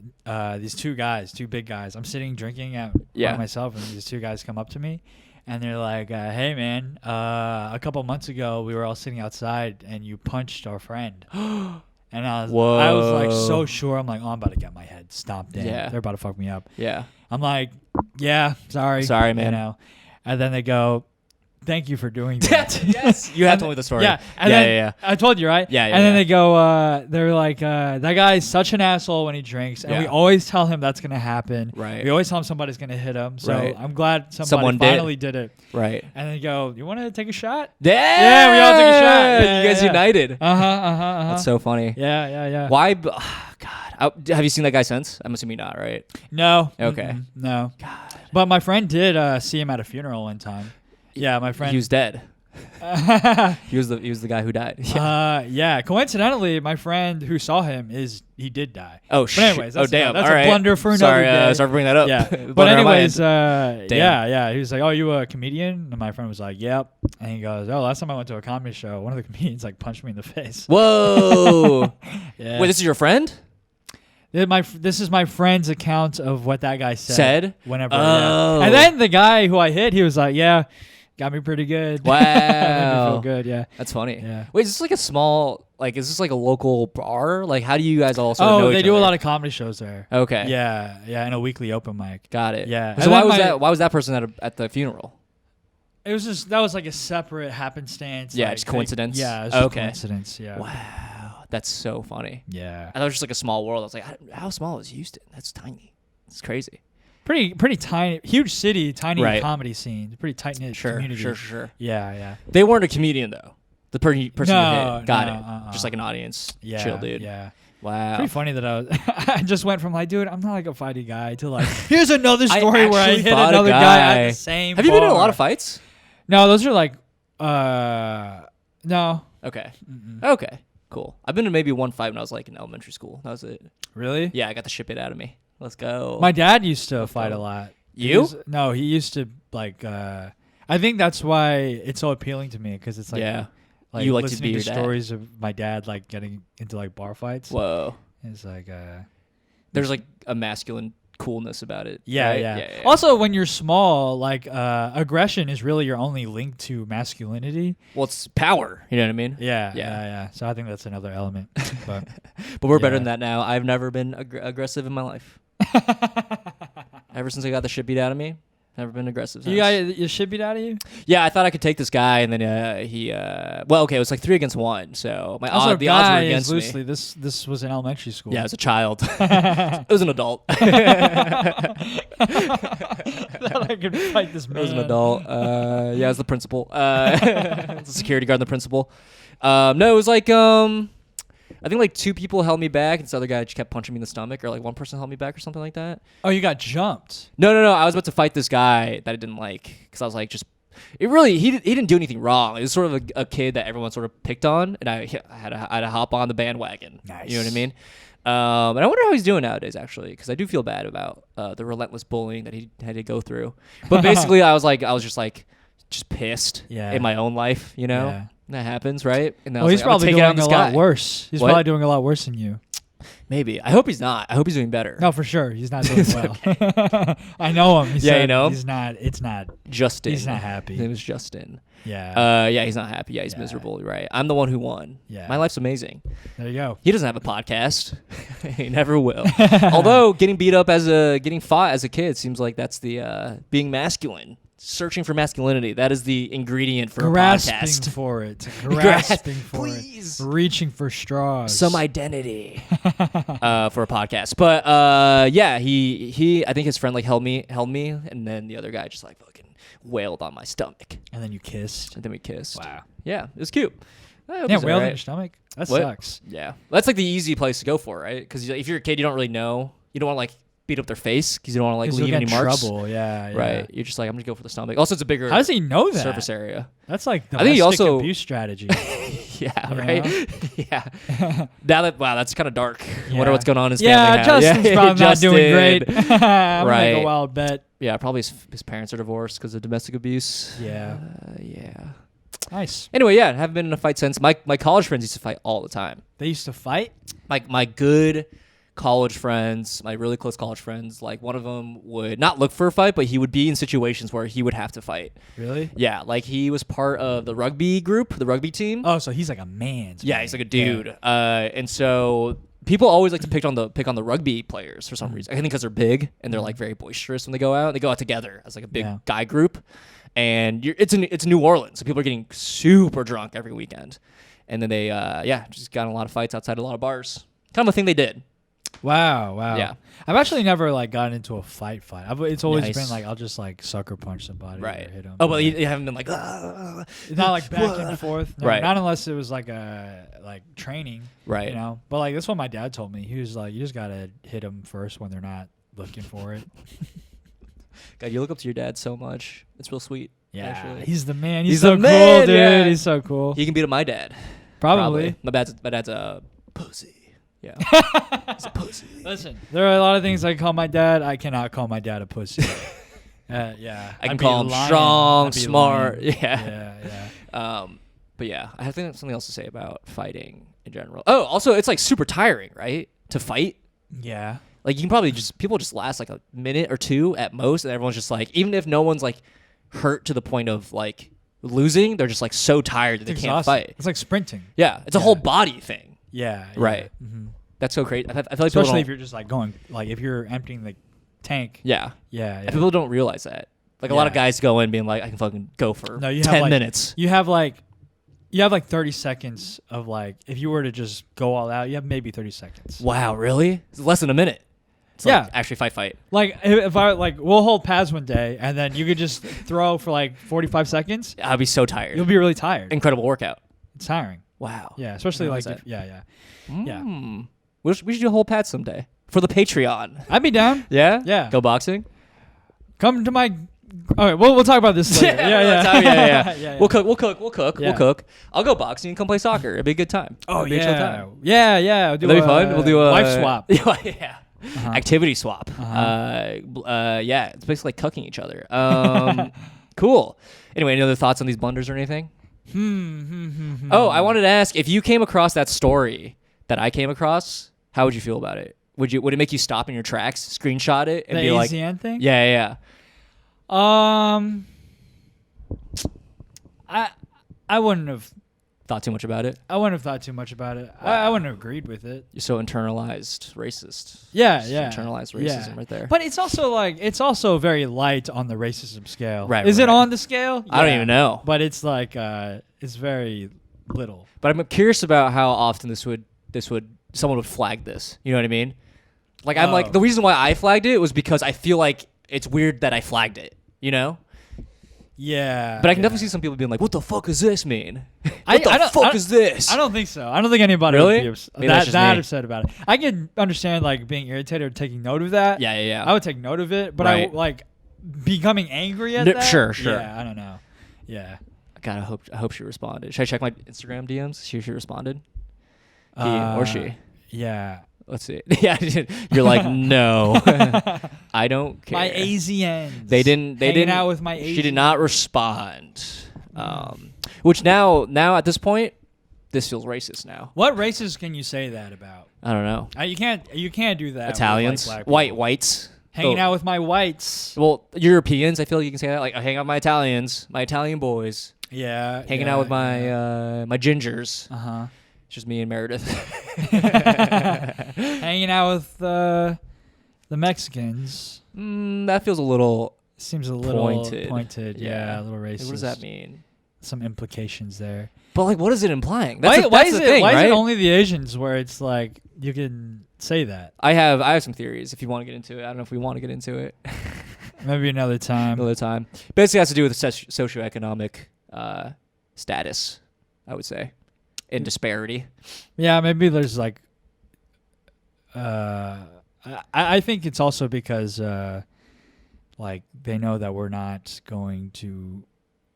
These two big guys. I'm sitting drinking by myself, and these two guys come up to me. And they're like, hey, man, a couple months ago, we were all sitting outside, and you punched our friend. And I was like so sure. I'm like, oh, I'm about to get my head stomped in. Yeah. They're about to fuck me up. Yeah. I'm like, yeah, sorry. Sorry, man. You know? And then they go, thank you for doing that. Yes, you have told me the story. Yeah, yeah. I told you, right? Yeah, yeah. And then they go, they're like, that guy is such an asshole when he drinks, and we always tell him that's gonna happen. Right. We always tell him somebody's gonna hit him. So I'm glad someone finally did it. Right. And they go, you want to take a shot? Yeah, we all took a shot. You guys united. That's so funny. Yeah. Why? God, have you seen that guy since? I'm assuming not, right? No. Okay. No. God. But my friend did see him at a funeral one time. Yeah, my friend. He was dead. He was the guy who died. Yeah. Coincidentally, my friend who saw him he did die. Oh shit. Anyways, that's a right. blunder for another day. Sorry for bringing that up. Yeah. But anyways, yeah. He was like, "Oh, you a comedian?" And my friend was like, "Yep." And he goes, "Oh, last time I went to a comedy show, one of the comedians like punched me in the face." Whoa. Yeah. Wait, this is your friend? This is my friend's account of what that guy said. Whenever. Oh. Yeah. And then the guy who I hit, he was like, "Yeah, got me pretty good." Wow. Made me feel good. Yeah. That's funny. Yeah. Wait, is this like a small? Like, is this like a local bar? Like, how do you guys all sort of know they each do other? a lot of comedy shows there. Okay. Yeah, and a weekly open mic. Got it. Yeah. So why was that person at the funeral? It was that was like a separate happenstance. Yeah, like, just coincidence. Yeah, it was just coincidence. Yeah. Wow, that's so funny. Yeah. I thought it was just like a small world. I was like, how small is Houston? That's tiny. It's crazy. Pretty tiny, huge city, tiny comedy scene, pretty tight knit community. Sure. Yeah. They weren't a comedian though. The person you hit got it. Just like an audience. Yeah, chill dude. Yeah. Wow. Pretty funny that I just went from like, dude, I'm not like a fighty guy to like, here's another story where I hit another guy at the same. Have you been in a lot of fights? No, those are like, no. Okay. Okay. Cool. I've been to maybe one fight when I was like in elementary school. That was it. Really? Yeah, I got the shit bit out of me. Let's go. My dad used to fight a lot. You? He used to like. I think that's why it's so appealing to me because it's like, like you like listening to be your stories of my dad like getting into like bar fights. Whoa. It's like there's like a masculine coolness about it. Yeah, right? yeah. Also, when you're small, like aggression is really your only link to masculinity. Well, it's power. You know what I mean? Yeah. So I think that's another element. But we're better than that now. I've never been aggressive in my life. Ever since I got the shit beat out of me, never been aggressive. You got your shit beat out of you? Yeah, I thought I could take this guy, and then it was like 3 against 1. So the odds were against loosely, me. This was in elementary school. Yeah, as a child. It was an adult. I thought I could fight this man. It was an adult. It was the principal. The security guard and the principal. No, it was like I think like 2 people held me back, and this other guy just kept punching me in the stomach, or like 1 person held me back or something like that. Oh, you got jumped? No. I was about to fight this guy that I didn't like because I was like, he didn't do anything wrong. It was sort of a kid that everyone sort of picked on, and I had to hop on the bandwagon. Nice. You know what I mean? And I wonder how he's doing nowadays, actually, because I do feel bad about the relentless bullying that he had to go through. But basically, I was just pissed in my own life, you know? Yeah. That happens, right? And he's probably doing a lot worse. He's probably doing a lot worse than you. Maybe. I hope he's not. I hope he's doing better. No, for sure. He's not doing well. I know him. You know him? He's not. It's not. Justin. He's not happy. His name is Justin. Yeah. He's not happy. Yeah, he's miserable. Right. I'm the one who won. Yeah. My life's amazing. There you go. He doesn't have a podcast. He never will. Although getting fought as a kid seems like that's the being masculine. Searching for masculinity. That is the ingredient for a podcast. Grasping for it. Reaching for straws. Some identity for a podcast. But he I think his friend like held me, and then the other guy just like fucking wailed on my stomach. And then you kissed. And then we kissed. Wow. Yeah, it was cute. Yeah, wailed on your stomach? That sucks. Yeah. That's like the easy place to go for, right? Because if you're a kid, you don't really know. You don't want to like beat up their face because you don't want to like leave any marks. Trouble. Yeah. Right. You're just like, I'm gonna go for the stomach. Also, it's a bigger. How does he know that? Surface area. That's like domestic abuse strategy. Yeah. Right. Yeah. That's kind of dark. Yeah. I wonder what's going on in his family. Yeah, Justin's probably not doing great. I'm gonna make a wild bet. Yeah, probably his parents are divorced because of domestic abuse. Yeah. Yeah. Nice. Anyway, I haven't been in a fight since. My college friends used to fight all the time. They used to fight? My good college friends, my really close college friends, like one of them would not look for a fight, but he would be in situations where he would have to fight. Really? Yeah, like he was part of the rugby group, the rugby team. Oh, so he's like a man's man. Yeah, he's like a dude. Yeah. And so people always like to pick on the rugby players for some reason. I think because they're big and they're like very boisterous when they go out. They go out together as like a big guy group. and it's New Orleans, so people are getting super drunk every weekend, and then they just got in a lot of fights outside a lot of bars. Kind of a thing they did. Wow. Yeah. I've actually never like gotten into a fight. It's always been like I'll just like sucker punch somebody or hit them. Oh, well, you haven't been like it's not like back and forth. No, right. Not unless it was like training. Right. You know. But like that's what my dad told me. He was like, you just gotta hit them first when they're not looking for it. God, you look up to your dad so much. It's real sweet. Yeah. Actually. He's the man. He's so cool, dude. Yeah. He's so cool. He can beat up my dad. Probably. My dad's a pussy. Yeah. He's a pussy. Listen, there are a lot of things I can call my dad. I cannot call my dad a pussy. Yeah. I can call him strong, smart. Lying. Yeah. But yeah, I think something else to say about fighting in general. Oh, also, it's like super tiring, right? To fight. Yeah. Like you can probably people just last like a minute or two at most, and everyone's just like, even if no one's like hurt to the point of like losing, they're just like so tired that they can't fight. It's like sprinting. Yeah, it's a whole body thing. Yeah. Right. Mm-hmm. That's so crazy. I feel like especially if you're just like going, like if you're emptying the tank. Yeah. Yeah. People don't realize that. Like a lot of guys go in being like, I can fucking go for 10 minutes. You have like 30 seconds of like, if you were to just go all out, you have maybe 30 seconds. Wow, really? It's less than a minute. It's like actually fight. Like if I like, we'll hold pads one day and then you could just throw for like 45 seconds. I'll be so tired. You'll be really tired. Incredible workout. It's tiring. Wow. Yeah, especially like, yeah. We should do a whole pad someday for the Patreon. I'd be down. Yeah? Yeah. Go boxing? Come to my... All right, we'll talk about this later. Yeah. We'll cook. Yeah. I'll go boxing and come play soccer. It'd be a good time. Oh, yeah. Chill time. Yeah. That'd be fun. We'll do a... life swap. Yeah. Activity swap. It's basically like cucking each other. Cool. Anyway, any other thoughts on these blunders or anything? Oh, I wanted to ask, if you came across that story that I came across, how would you feel about it? Would it make you stop in your tracks, screenshot it, and the be like, AZN thing? Yeah. I wouldn't have thought too much about it. I wouldn't have thought too much about it. I wouldn't have agreed with it. You're so internalized racist. Yeah. Internalized racism right there. But it's also very light on the racism scale. Right. Is it on the scale? I don't even know. But it's like it's very little. But I'm curious about how often someone would flag this. You know what I mean? Like I'm like, the reason why I flagged it was because I feel like it's weird that I flagged it. You know? Yeah. But I can definitely see some people being like, "What the fuck does this mean? What the fuck is this?" I don't think so. I don't think anybody really would be that upset about it. I can understand like being irritated or taking note of that. Yeah. I would take note of it, but I like becoming angry at that. Sure. Yeah, I don't know. Yeah. God, I hope she responded. Should I check my Instagram DMs? See if she responded. He or she? Yeah. Let's see. Yeah, you're like, no, I don't care. My AZNs. They didn't out with my AZNs. She did not respond. Which now at this point, this feels racist now. What races can you say that about? I don't know. You can't do that. Italians, with, like, whites. Hanging out with my whites. Well, Europeans, I feel like you can say that. Like, I hang out with my Italians, my Italian boys. Yeah. Hanging out with my my gingers. It's just me and Meredith. Hanging out with the Mexicans. That feels a little... Seems a little pointed. Yeah, a little racist. What does that mean? Some implications there. But like, what is it implying? Why is it only the Asians where it's like you can say that? I have some theories if you want to get into it. I don't know if we want to get into it. Maybe another time. Basically has to do with the socioeconomic status, I would say, and disparity. Yeah, maybe there's like I think it's also because like they know that we're not going to,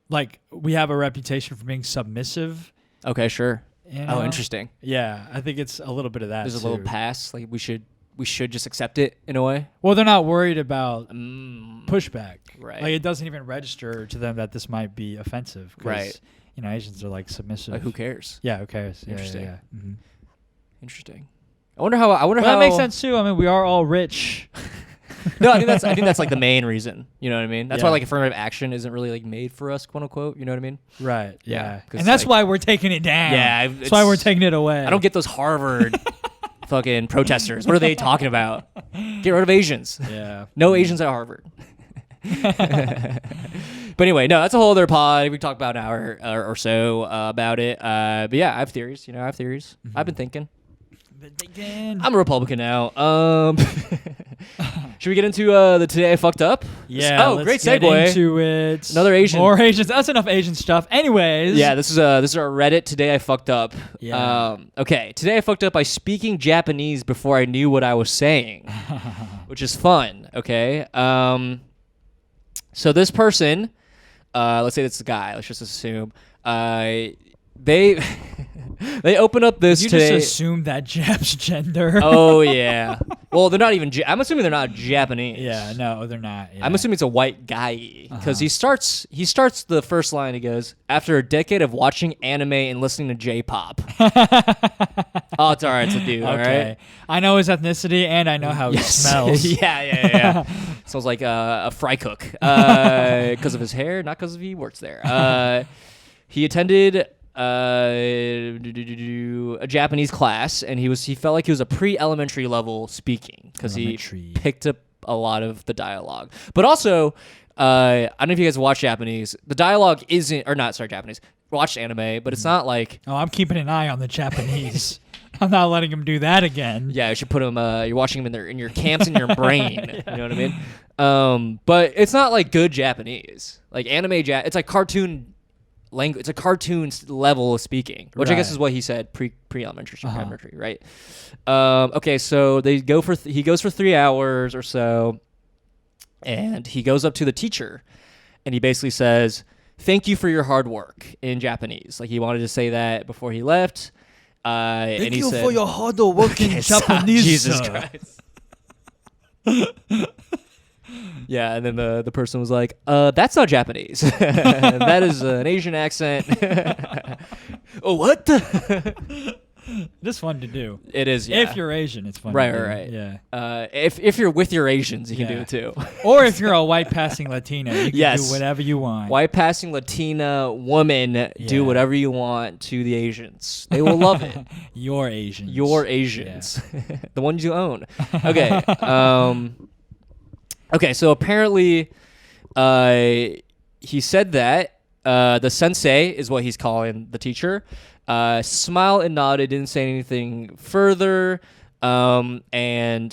like, we have a reputation for being submissive. Okay, sure. You know? Oh, interesting. Yeah, I think it's a little bit of that. There's a little pass, like we should just accept it in a way. Well, they're not worried about pushback. Right. Like, it doesn't even register to them that this might be offensive. Right. You know, Asians are like submissive. Like, who cares? Yeah, who cares? Interesting. Yeah. Mm-hmm. Interesting. I wonder how. That makes sense too. I mean, we are all rich. No, I think that's like the main reason. You know what I mean? That's why like affirmative action isn't really like made for us, quote unquote. You know what I mean? Right. Yeah. And that's why we're taking it down. Yeah. That's why we're taking it away. I don't get those Harvard fucking protesters. What are they talking about? Get rid of Asians. Yeah. No Asians at Harvard. But anyway, no, that's a whole other pod. We talked about an hour or so about it. But yeah, I have theories. I have theories. I've been thinking. I'm a Republican now. Should we get into the Today I Fucked Up? Yeah. Oh, great segue. Get into it. Another Asian. More Asians. That's enough Asian stuff. Anyways. Yeah, this is our Reddit Today I Fucked Up. Yeah. Okay, today I fucked up by speaking Japanese before I knew what I was saying, which is fun. Okay. So this person, let's say it's a guy. Let's just assume. They open up this you today. Just assume that Jap's gender. Oh yeah. Well, they're not even. I'm assuming they're not Japanese. Yeah. No, they're not. Yeah. I'm assuming it's a white guy because he starts the first line. He goes, "After a decade of watching anime and listening to J-pop." Oh, it's all right. It's a dude. Okay. All right. I know his ethnicity and I know how he smells. Yeah. Smells like a fry cook because of his hair, not because he works there. He attended a Japanese class, and he felt like he was a pre-elementary level speaking because he picked up a lot of the dialogue. But also, I don't know if you guys watch Japanese. The dialogue Japanese. Watched anime, but it's not like. Oh, I'm keeping an eye on the Japanese. I'm not letting him do that again. Yeah, you should put them. You're watching them in your camps in your brain. Yeah. You know what I mean? But it's not like good Japanese. Like anime, it's like cartoon language. It's a cartoon level of speaking, which I guess is what he said pre-elementary, elementary, right? Okay, so he goes for 3 hours or so, and he goes up to the teacher, and he basically says, "Thank you for your hard work" in Japanese. Like he wanted to say that before he left. Thank you for your hard work in Japanese. Jesus Christ. Yeah, and then the person was like, "That's not Japanese. That is an Asian accent." Oh, what? Just fun to do. It is, yeah. If you're Asian, it's fun. Right. Yeah. If you're with your Asians, you can do it too. Or if you're a white passing Latina, you can do whatever you want. White passing Latina woman, do whatever you want to the Asians. They will love it. Your Asians. Yeah. The ones you own. Okay. Okay, so apparently he said that the sensei is what he's calling the teacher. Smiled and nodded, didn't say anything further, and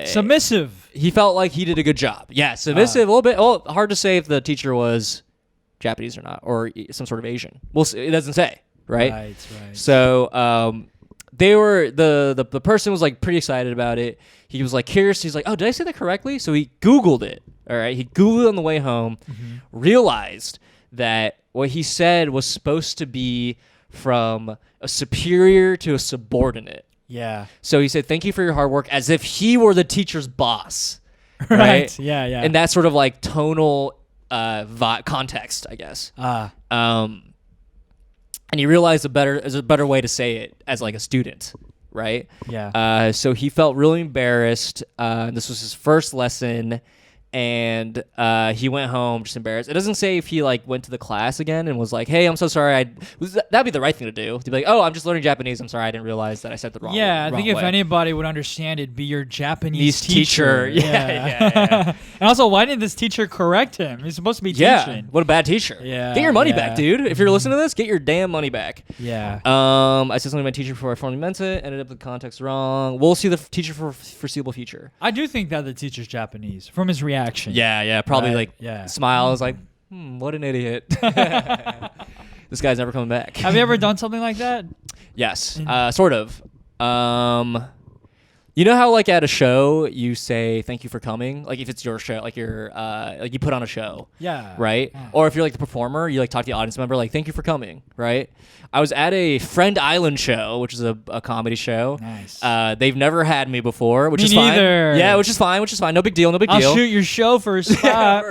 submissive. He felt like he did a good job. Yeah, submissive, a little bit. Well, hard to say if the teacher was Japanese or not, or some sort of Asian. Well, it doesn't say, right? Right. So they were the person was like pretty excited about it. He was like curious. He's like, "Oh, did I say that correctly?" So he Googled it. All right, he Googled it on the way home, realized that what he said was supposed to be from a superior to a subordinate. Yeah. So he said, "Thank you for your hard work," as if he were the teacher's boss. Right? Yeah. And that sort of like tonal context, I guess. And he realized there's a better way to say it as like a student, right? Yeah. So he felt really embarrassed. This was his first lesson. And he went home just embarrassed. It doesn't say if he like went to the class again and was like, "Hey, I'm so sorry." That'd be the right thing to do. To be like, "Oh, I'm just learning Japanese. I'm sorry, I didn't realize that I said the wrong." Yeah, I think if way. Anybody would understand, it'd be your Japanese teacher. Yeah. And also, why didn't this teacher correct him? He's supposed to be teaching. Yeah, what a bad teacher. Yeah, get your money back, dude. If you're listening to this, get your damn money back. Yeah. I said something to my teacher before I formally meant it. Ended up the context wrong. We'll see the teacher for foreseeable future. I do think that the teacher's Japanese from his reaction. Yeah. Probably smiles like, what an idiot. This guy's never coming back. Have you ever done something like that? Yes, sort of. You know how like at a show you say thank you for coming, like if it's your show, like you're like you put on a show, right? Yeah. Or if you're like the performer, you like talk to the audience member like thank you for coming, right? I was at a Friend Island show, which is a comedy show. Nice. They've never had me before, which me is fine. Neither. Yeah, which is fine. No big deal. I'll shoot your show for a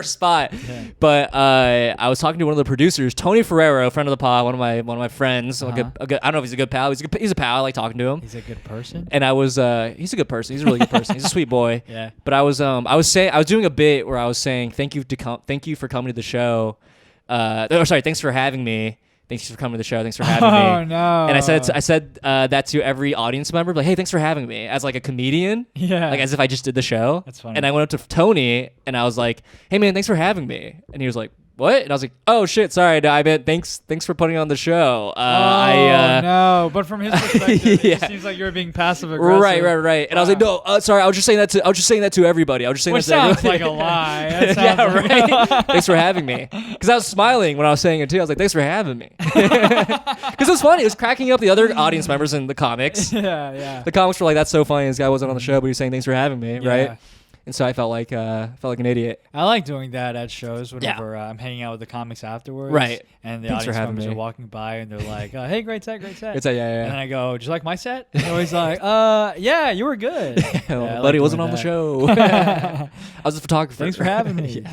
spot. Yeah. But I was talking to one of the producers, Tony Ferrero, friend of the pod, one of my friends. I don't know if he's a good pal. He's a pal. I like talking to him. He's a good person. And I was he's a good person. He's a really good person. He's a sweet boy. Yeah. But I was doing a bit where I was saying thank you for coming to the show. Thanks for having me. Thanks for coming to the show. Thanks for having me. Oh no! And I said that to every audience member, like, hey, thanks for having me, as like a comedian. Yeah. Like as if I just did the show. That's funny. And I went up to Tony and I was like, hey man, thanks for having me. And he was like, what? And I was like, oh shit, sorry, I meant thanks for putting on the show. No, but from his perspective, it just seems like you're being passive aggressive. Right. And I was like, no, sorry, I was just saying that to everybody. I was just saying Which that to sounds like a lie. Right. Thanks for having me. Because I was smiling when I was saying it too. I was like, thanks for having me. Because it was funny. It was cracking up the other audience members in the comics. Yeah. The comics were like, that's so funny. This guy wasn't on the show, but he was saying thanks for having me, right? And so I felt like an idiot. I like doing that at shows whenever I'm hanging out with the comics afterwards. Right. And the audience members are walking by and they're like, hey, great set. Good set, yeah. And then I go, did you like my set? And they're always like, yeah, you were good. Buddy wasn't on the show. I was a photographer. Thanks for having me.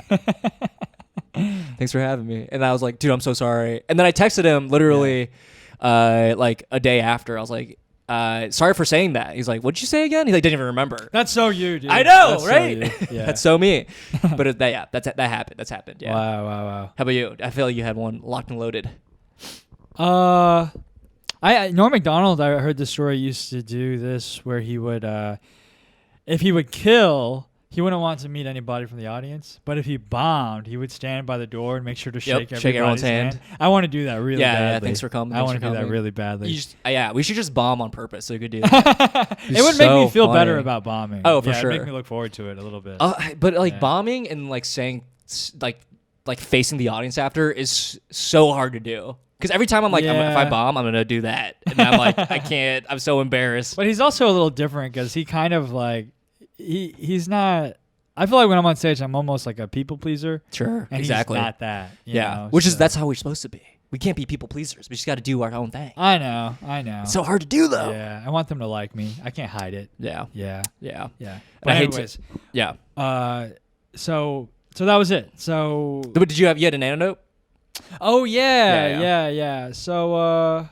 Thanks for having me. And I was like, dude, I'm so sorry. And then I texted him literally like a day after. I was like, sorry for saying that. He's like, what'd you say again? He like didn't even remember. That's so you, dude. I know, That's right? So yeah. That's so me. But that happened. That's happened. Yeah. Wow. How about you? I feel like you had one locked and loaded. Norm Macdonald, I heard the story, used to do this where he would, if he would kill, he wouldn't want to meet anybody from the audience. But if he bombed, he would stand by the door and make sure to shake everyone's hand. I want to do that really badly. Yeah, thanks for coming. I want to do that really badly. We should just bomb on purpose so you could do that. It would make me feel better about bombing. Oh, for sure. It would make me look forward to it a little bit. But bombing and like saying like facing the audience after is so hard to do. Because every time I'm like, if I bomb, I'm going to do that. And I'm like, I can't. I'm so embarrassed. But he's also a little different because he kind of like, he's not. I feel like when I'm on stage, I'm almost like a people pleaser. Sure, and exactly. He's not that. That's how we're supposed to be. We can't be people pleasers. We just got to do our own thing. I know. It's so hard to do though. Yeah, I want them to like me. I can't hide it. Yeah. But anyways, So that was it. So. But did you had an antidote? Oh yeah. So.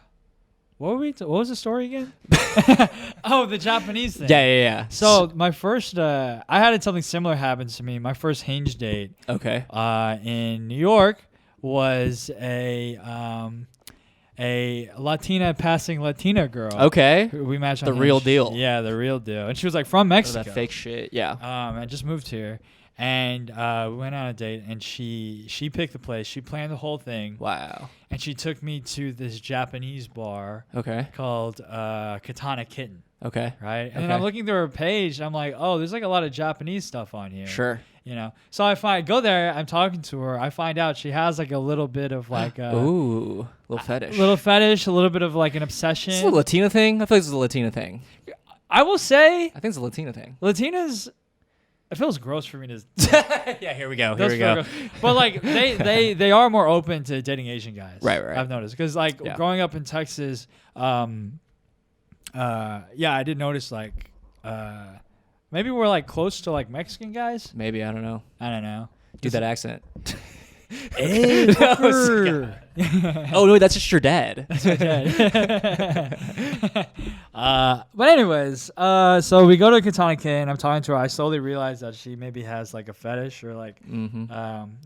What was the story again? Oh, the Japanese thing. Yeah. So my first, I had something similar happen to me. My first hinge date. Okay. In New York was a Latina passing Latina girl. Okay. We matched on the real deal. Yeah, the real deal. And she was like from Mexico. That fake shit. Yeah. I just moved here. And we went on a date, and she picked the place. She planned the whole thing. Wow. And she took me to this Japanese bar. Okay. Called Katana Kitten. Okay. Right? And then I'm looking through her page, and I'm like, oh, there's like a lot of Japanese stuff on here. Sure. You know? So go there, I'm talking to her. I find out she has like a little bit of like little fetish. A little fetish, a little bit of like an obsession. Is this a Latina thing? I feel like this is a Latina thing. I will say. I think it's a Latina thing. Latinas. It feels gross for me to. Yeah, here we go. But like they are more open to dating Asian guys. Right. I've noticed because growing up in Texas, I did notice like maybe we're like close to like Mexican guys. Maybe I don't know. Do that accent. Hey, oh no, that's just your dad. That's my dad. But anyways, so we go to Katana Kitten. I'm talking to her. I slowly realize that she maybe has like a fetish or like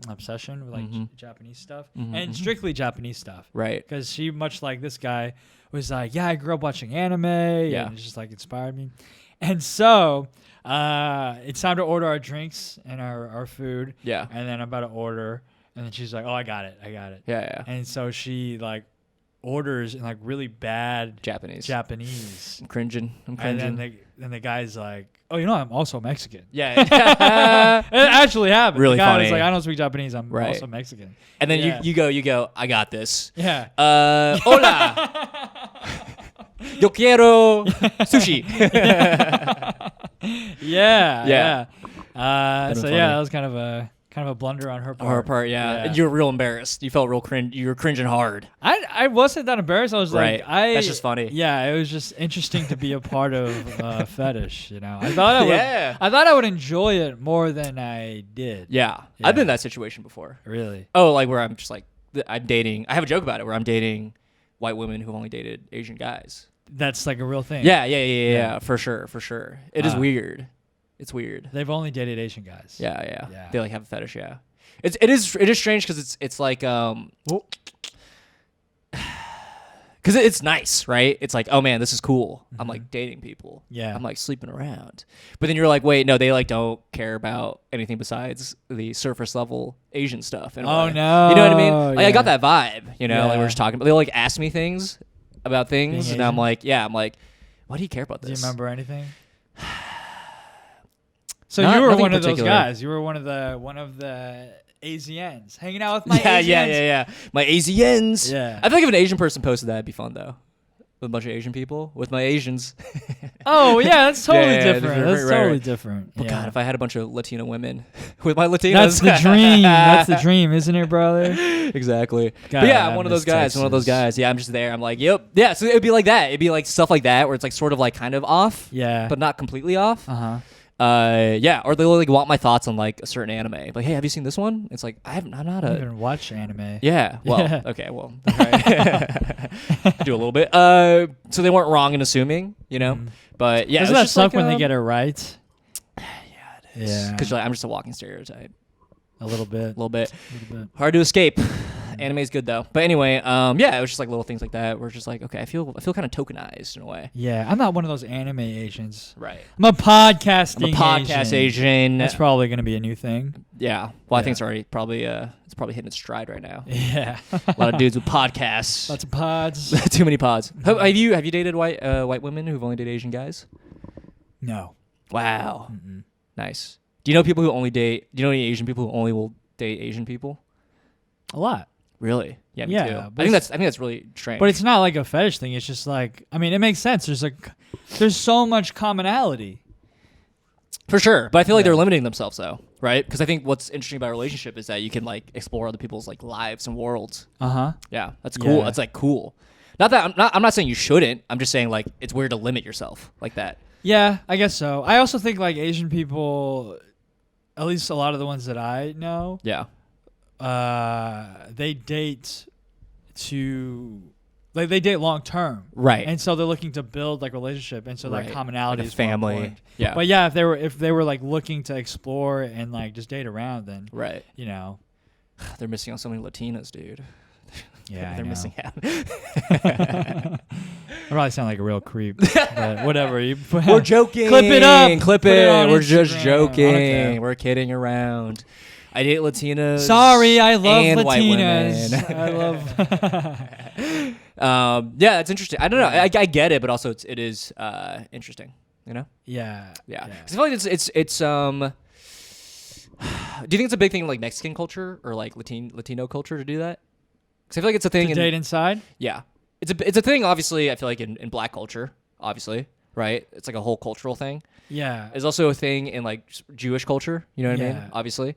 obsession with like Japanese stuff and strictly Japanese stuff. Right. Because she, much like this guy, was like, yeah, I grew up watching anime. And it just like inspired me. And so it's time to order our drinks and our food. Yeah. And then I'm about to order. And then she's like, oh, I got it. Yeah. And so she like orders in like really bad Japanese. I'm cringing. And then the guy's like, oh, I'm also Mexican. Yeah. It actually happened. Really the guy funny. was like, I don't speak Japanese. I'm also Mexican. And then you go, I got this. Yeah. Hola. Yo quiero sushi. Yeah. That was kind of a blunder on her part. Yeah. You were real embarrassed. You felt real cringe. You were cringing hard. I wasn't that embarrassed. I was like, that's just funny. Yeah, it was just interesting to be a part of fetish. I thought I would enjoy it more than I did. Yeah. I've been in that situation before. Really? Oh, like where I'm just like, I'm dating. I have a joke about it where I'm dating white women who only dated Asian guys. That's like a real thing. Yeah. For sure. It is weird. It's weird. They've only dated Asian guys. Yeah. They like have a fetish. Yeah. It is strange because it's like Because it's nice, right? It's like, oh man, this is cool. I'm like dating people. Yeah. I'm like sleeping around. But then you're like, wait, no, they like don't care about anything besides the surface level Asian stuff. Oh no. You know what I mean? Like I got that vibe, you know, like we were just talking about, they'll like ask me things about things and I'm like, why do you care about this? Do you remember anything? So Not, you were one of particular. those guys. You were one of the ASEANs hanging out with my Asians. Yeah. My Asians. Yeah. I feel like if an Asian person posted that, it'd be fun though. With a bunch of Asian people, with my Asians. Oh yeah, that's totally different. That's right. totally different. But God, if I had a bunch of Latino women with my Latinas. That's the dream. That's the dream, isn't it, brother? Exactly. God, but yeah, I'm one of those guys. Texas. One of those guys. Yeah, I'm just there. I'm like, yep. Yeah, so it'd be like that. It'd be like stuff like that where it's like sort of like kind of off. Yeah. But not completely off. Uh-huh. Yeah, or they'll like want my thoughts on like a certain anime. Like, hey, have you seen this one? It's like I'm not I don't even watch anime. Yeah. Well, okay. Well, I do a little bit. So they weren't wrong in assuming, you know. But yeah, doesn't that suck when they get it right? Yeah, it is. Yeah. Because like, I'm just a walking stereotype. A little bit. A little bit. Hard to escape. Anime's good though. But anyway, yeah, it was just like little things like that. Where it's just like, okay, I feel kind of tokenized in a way. Yeah, I'm not one of those anime Asians. Right. I'm a podcasting. I'm a podcast Asian. That's probably going to be a new thing. Yeah. Well, I think it's already probably hitting its stride right now. Yeah. A lot of dudes with podcasts. Lots of pods. Too many pods. Have you dated white women who've only dated Asian guys? No. Wow. Mm-mm. Nice. Do you know people who only date? Do you know any Asian people who only will date Asian people? A lot. Really? Yeah, me too. I think that's really strange. But it's not like a fetish thing. It's just like, I mean, it makes sense. There's so much commonality. For sure. But I feel like they're limiting themselves though, right? Because I think what's interesting about a relationship is that you can like explore other people's like lives and worlds. Yeah, that's cool. Yeah. That's like cool. Not that I'm not saying you shouldn't. I'm just saying like it's weird to limit yourself like that. Yeah, I guess so. I also think like Asian people, at least a lot of the ones that I know, yeah, they date they date long term, right? And so they're looking to build like relationship, and so that commonality like is family. Yeah, but yeah, if they were like looking to explore and like just date around, then right, you know, they're missing on so many Latinas, dude. Yeah, they're missing out. I probably sound like a real creep, but whatever. We're joking. Clip it up. Clip it. We're Instagram. just joking. We're kidding around. I date Latinas. Sorry, I love and Latinas. I love. Yeah, it's interesting. I don't know. I get it, but also it is interesting. You know? Yeah. Yeah. 'Cause I feel like it's Do you think it's a big thing in like Mexican culture or like Latino culture to do that? Because I feel like it's a thing to date inside. Yeah, it's a thing. Obviously, I feel like in Black culture, obviously, right? It's like a whole cultural thing. Yeah, it's also a thing in like Jewish culture. You know what I mean? Obviously,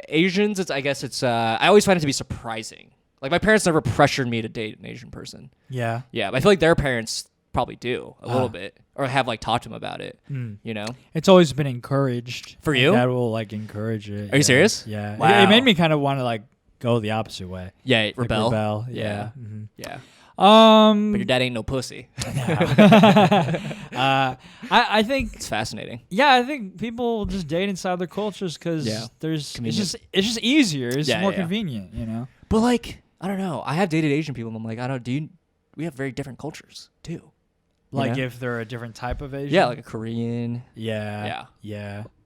Asians. I guess I always find it to be surprising. Like my parents never pressured me to date an Asian person. Yeah, but I feel like their parents probably do a little bit, or have like talked to them about it. You know, it's always been encouraged for you. Dad will like encourage it. Are you serious? Yeah, wow. It made me kind of want to like go the opposite way. Yeah, like rebel. Yeah. Mm-hmm. Yeah. But your dad ain't no pussy. I think it's fascinating. Yeah, I think people just date inside their cultures because it's just easier. It's more convenient, you know. But like, I don't know. I have dated Asian people, and I'm like, we have very different cultures too. Like if they're a different type of Asian. Yeah, like a Korean. Yeah.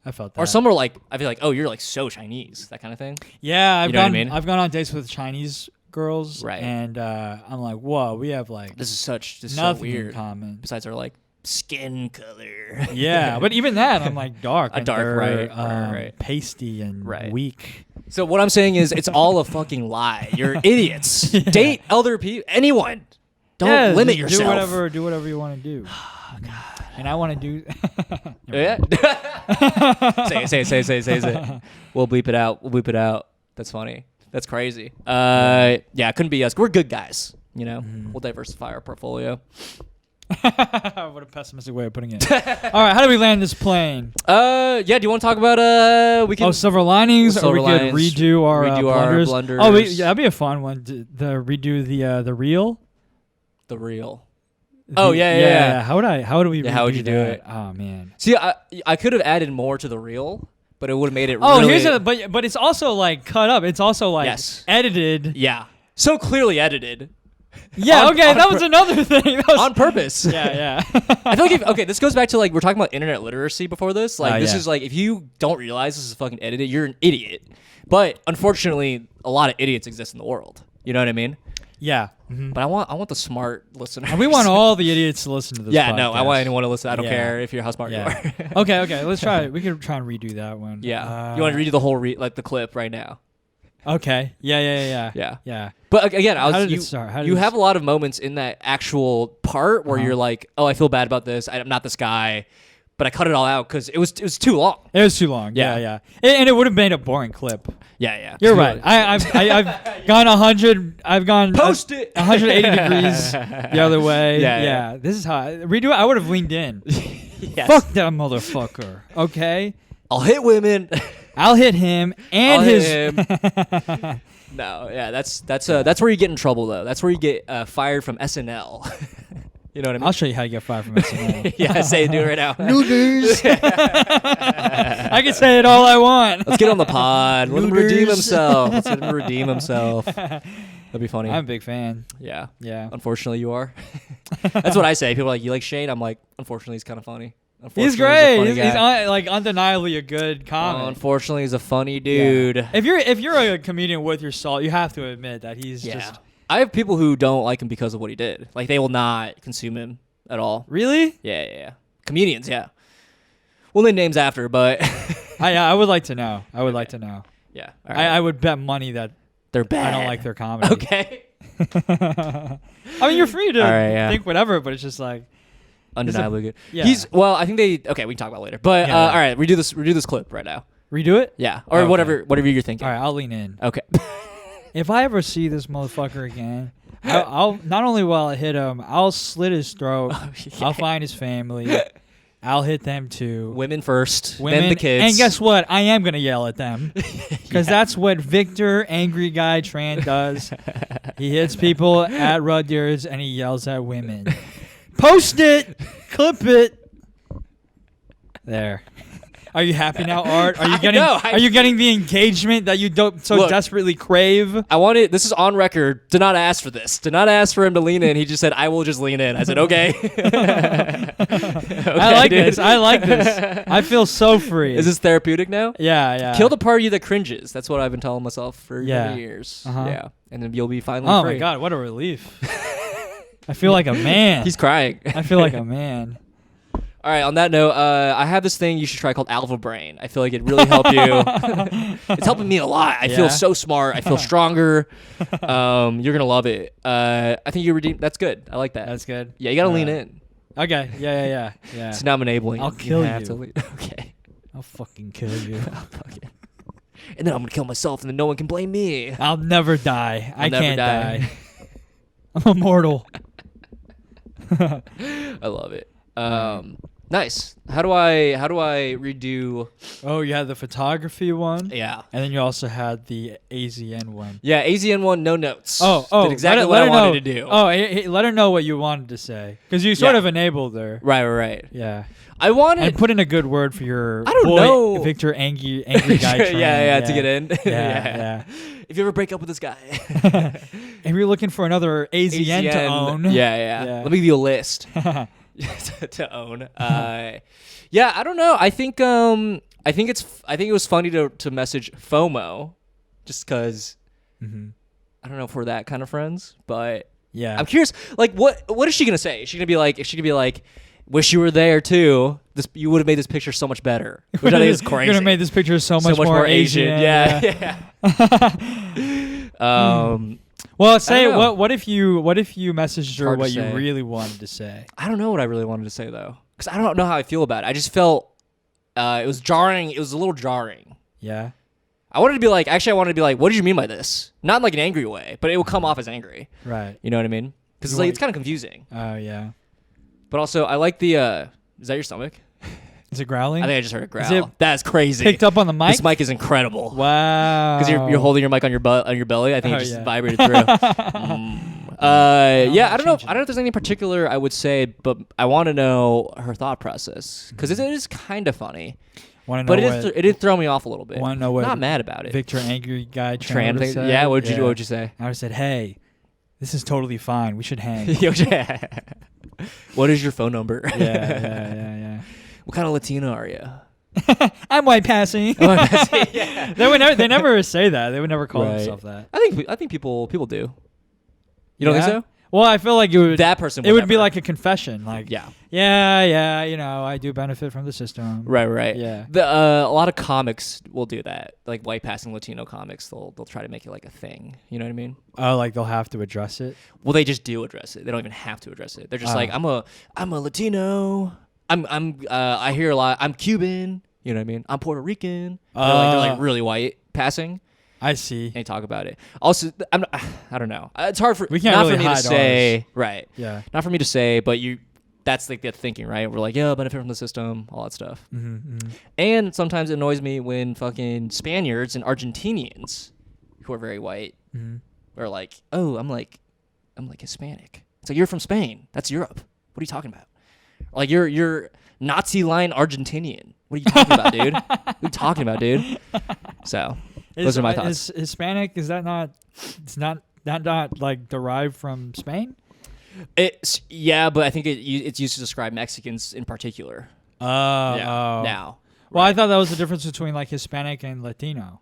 I felt that. Or some are like, I feel like, oh, you're like so Chinese, that kind of thing. Yeah, I've gone on dates with Chinese girls, right? And I'm like, whoa, we have like this is nothing so weird in common besides our like skin color. Yeah, but even that, I'm like dark, right, pasty and weak. So what I'm saying is, it's all a fucking lie. You're idiots. Date elder people, anyone. Don't limit yourself. Do whatever you want to do. Oh God. And I want to do. Yeah. Say it. We'll bleep it out. That's funny. That's crazy. Yeah, it couldn't be us. We're good guys. You know, we'll diversify our portfolio. What a pessimistic way of putting it. All right, how do we land this plane? Yeah. Do you want to talk about we can silver linings? Or we could redo our blunders. Blunders. Oh, that'd be a fun one. Redo the reel. The reel. Oh yeah. How would we? How would you do it? Oh man. See, I could have added more to the reel, but it would have made it. Oh, really... but it's also like cut up. It's also like edited. Yeah, so clearly edited. Yeah, that was another thing. That was, on purpose. Yeah. I feel like this goes back to like we're talking about internet literacy before this. Like this yeah. is like if you don't realize this is fucking edited, you're an idiot. But unfortunately, a lot of idiots exist in the world. You know what I mean? Yeah. Mm-hmm. But I want the smart listeners. And we want all the idiots to listen to this. Yeah, podcast. no, I want anyone to listen. I don't care if you're how smart you are. Okay, let's try it. We could try and redo that one. Yeah. You want to redo the whole the clip right now? Okay. Yeah. But again, you have a lot of moments in that actual part where you're like, oh, I feel bad about this. I'm not this guy. But I cut it all out because it was too long. It was too long. Yeah. And it would have made a boring clip. Yeah. You're right. I've gone 100. I've gone post it 180 degrees the other way. Yeah. This is how redo it. I would have leaned in. Yes. Fuck that motherfucker. Okay. I'll hit women. I'll hit him and his. Him. No, yeah, that's where you get in trouble though. That's where you get fired from SNL. You know what I mean? I'll show you how you get fired from SNL. Yeah, do it right now. Noodles. I can say it all I want. Let's get on the pod. Let him redeem himself. That'd be funny. I'm a big fan. Yeah. Yeah. Unfortunately, you are. That's what I say. People are like, you like Shane? I'm like, unfortunately, he's kind of funny. He's great. He's like undeniably a good comic. Unfortunately, he's a funny dude. Yeah. If you're a comedian with your salt, you have to admit that he's just. I have people who don't like him because of what he did. Like they will not consume him at all. Really? Yeah. Comedians, yeah. We'll name names after, but I would like to know. I would like to know. Yeah. Right. I would bet money that they're bad. I don't like their comedy. Okay. I mean, you're free to think whatever, but it's just like undeniably good. Yeah. I think we can talk about it later. But all right, redo this clip right now. Redo it? Yeah. Or whatever you're thinking. All right, I'll lean in. Okay. If I ever see this motherfucker again, I'll not only will I hit him, I'll slit his throat. I'll find his family. I'll hit them too. Women first, then the kids. And guess what? I am gonna yell at them because that's what Victor, angry guy Tran does. He hits people at Rudyard's and he yells at women. Post it, clip it. There. Are you happy now, Art? Are you getting the engagement that you don't desperately crave? I want it. This is on record. Did not ask for this. Did not ask for him to lean in. He just said, "I will just lean in." I said, "Okay." I like this. I feel so free. Is this therapeutic now? Yeah. Kill the part of you that cringes. That's what I've been telling myself for many years. Yeah, and then you'll be finally free. Oh my god, what a relief! I feel like a man. He's crying. I feel like a man. All right, on that note, I have this thing you should try called Alpha Brain. I feel like it really helped you. It's helping me a lot. I feel so smart. I feel stronger. You're going to love it. I think you redeemed. That's good. I like that. That's good. Yeah, you got to lean in. Okay. Yeah. So now I'm enabling. I'll kill you. Okay. I'll fucking kill you. And then I'm going to kill myself, and then no one can blame me. I'll never die. I can't die. I'm immortal. I love it. Nice. How do I redo? Oh, you had the photography one. Yeah. And then you also had the AZN one. Yeah, AZN one, no notes. Oh. Did exactly what I wanted to do. Oh, hey, let her know what you wanted to say, because you sort of enabled her. Right. Yeah. I wanted and put in a good word for your know. Victor angry guy. Yeah, to get in. Yeah. If you ever break up with this guy, and you're looking for another AZN to own. Yeah. Let me give you a list. To own. I don't know. I think it was funny to message FOMO, just because I don't know if we're that kind of friends, but yeah, I'm curious. Like, what is she gonna say? Is she gonna be like, wish you were there too? You would have made this picture so much better. Which I think is crazy. You would have made this picture so much more Asian. Yeah. Well, say what if you messaged her what you really wanted to say? I don't know what I really wanted to say though, because I don't know how I feel about it. I just felt it was jarring. It was a little jarring. Yeah. I wanted to be like, what did you mean by this? Not in like an angry way, but it will come off as angry. Right. You know what I mean? Because it's like it's kind of confusing. Oh yeah. But also, I like the. Is that your stomach? Is it growling? I think I just heard it growl. That's crazy. Picked up on the mic? This mic is incredible. Wow. Because you're holding your mic on your belly. I think it just vibrated through. I don't know if there's anything particular I would say, but I want to know her thought process. Because it is kind of funny. But it did throw me off a little bit. Want to know what? Not mad about it. Victor, angry guy, Tran. Yeah, what would you say? I would have said, hey, This is totally fine. We should hang. What is your phone number? Yeah. What kind of Latino are you? I'm white passing. Yeah. They never say that. They would never call themselves that. I think people do. You don't think so? Well, I feel like that person. It would be like a confession. Like, yeah, I do benefit from the system. Right. Yeah. A lot of comics will do that. Like white passing Latino comics, they'll try to make it like a thing. You know what I mean? Oh, like they'll have to address it. Well, they just do address it. They don't even have to address it. They're just like, I'm a Latino. I hear a lot. I'm Cuban. You know what I mean? I'm Puerto Rican. They're like really white passing. I see. And talk about it. Also, I don't know. It's hard for we can't not really for me to say. ours. Right. Yeah. Not for me to say, but that's like the thinking, right? We're like, yeah, benefit from the system, all that stuff. Mm-hmm. And sometimes it annoys me when fucking Spaniards and Argentinians, who are very white, are like, oh, I'm like Hispanic. It's like, you're from Spain. That's Europe. What are you talking about? Like you're Nazi line Argentinian. What are you talking about, dude? What are you talking about, dude? So those are my thoughts. Is Hispanic, is that not? It's not like derived from Spain? Yeah, but I think it's used to describe Mexicans in particular. Now. Well, I thought that was the difference between like Hispanic and Latino.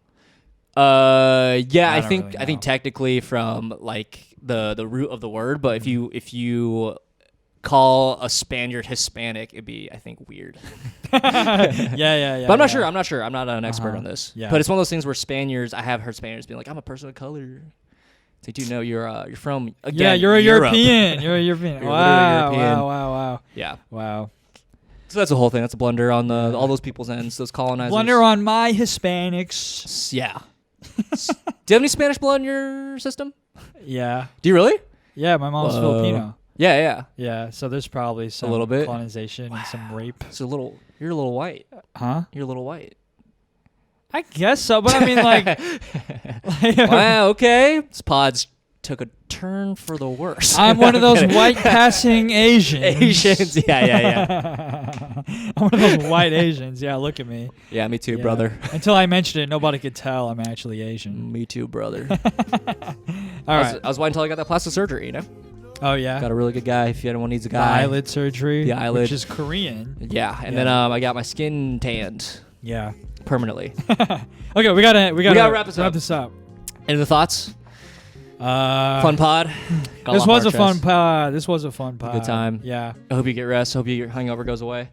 I think technically from like the root of the word, but if you call a Spaniard Hispanic, it'd be, I think, weird. Yeah. But I'm not sure. I'm not an expert on this. Yeah. But it's one of those things where Spaniards, I have heard Spaniards being like, I'm a person of color. It's like, dude, no, you're from, again, yeah, you're a Europe. European. You're a European. You're European. Wow. Yeah. Wow. So that's the whole thing. That's a blunder on all those people's ends, those colonizers. Blunder on my Hispanics. Yeah. Do you have any Spanish blood in your system? Yeah. Do you really? Yeah, my mom's Filipino. Yeah. Yeah, so there's probably some little bit colonization and some rape. You're a little white. Huh? You're a little white. I guess so, but I mean, like wow, okay. This pod's took a turn for the worse. I'm one of those white passing Asians. Yeah. I'm one of those white Asians. Yeah, look at me. Yeah, me too, brother. Until I mentioned it, nobody could tell I'm actually Asian. Me too, brother. All right. I was waiting until I got that plastic surgery, you know? Oh, yeah? Got a really good guy if anyone needs a guy. The eyelid surgery. The eyelid. Which is Korean. Yeah, and then I got my skin tanned. Yeah. Permanently. Okay, we gotta wrap this up. Any other thoughts? Fun pod. This was a fun pod. Good time. Yeah. I hope you get rest. Hope your hangover goes away.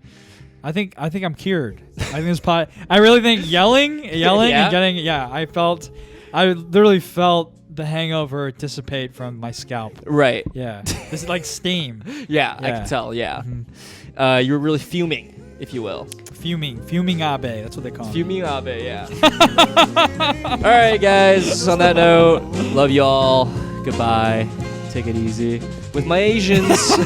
I think I'm cured. I think this pod. I really think yelling and getting. Yeah. I literally felt the hangover dissipate from my scalp. Right. Yeah. This is like steam. Yeah, I can tell. Yeah. Mm-hmm. You were really fuming, if you will. Fuming abe. That's what they call it. Fuming abe. Yeah. All right, guys. On that note, love y'all. Goodbye. Take it easy with my Asians.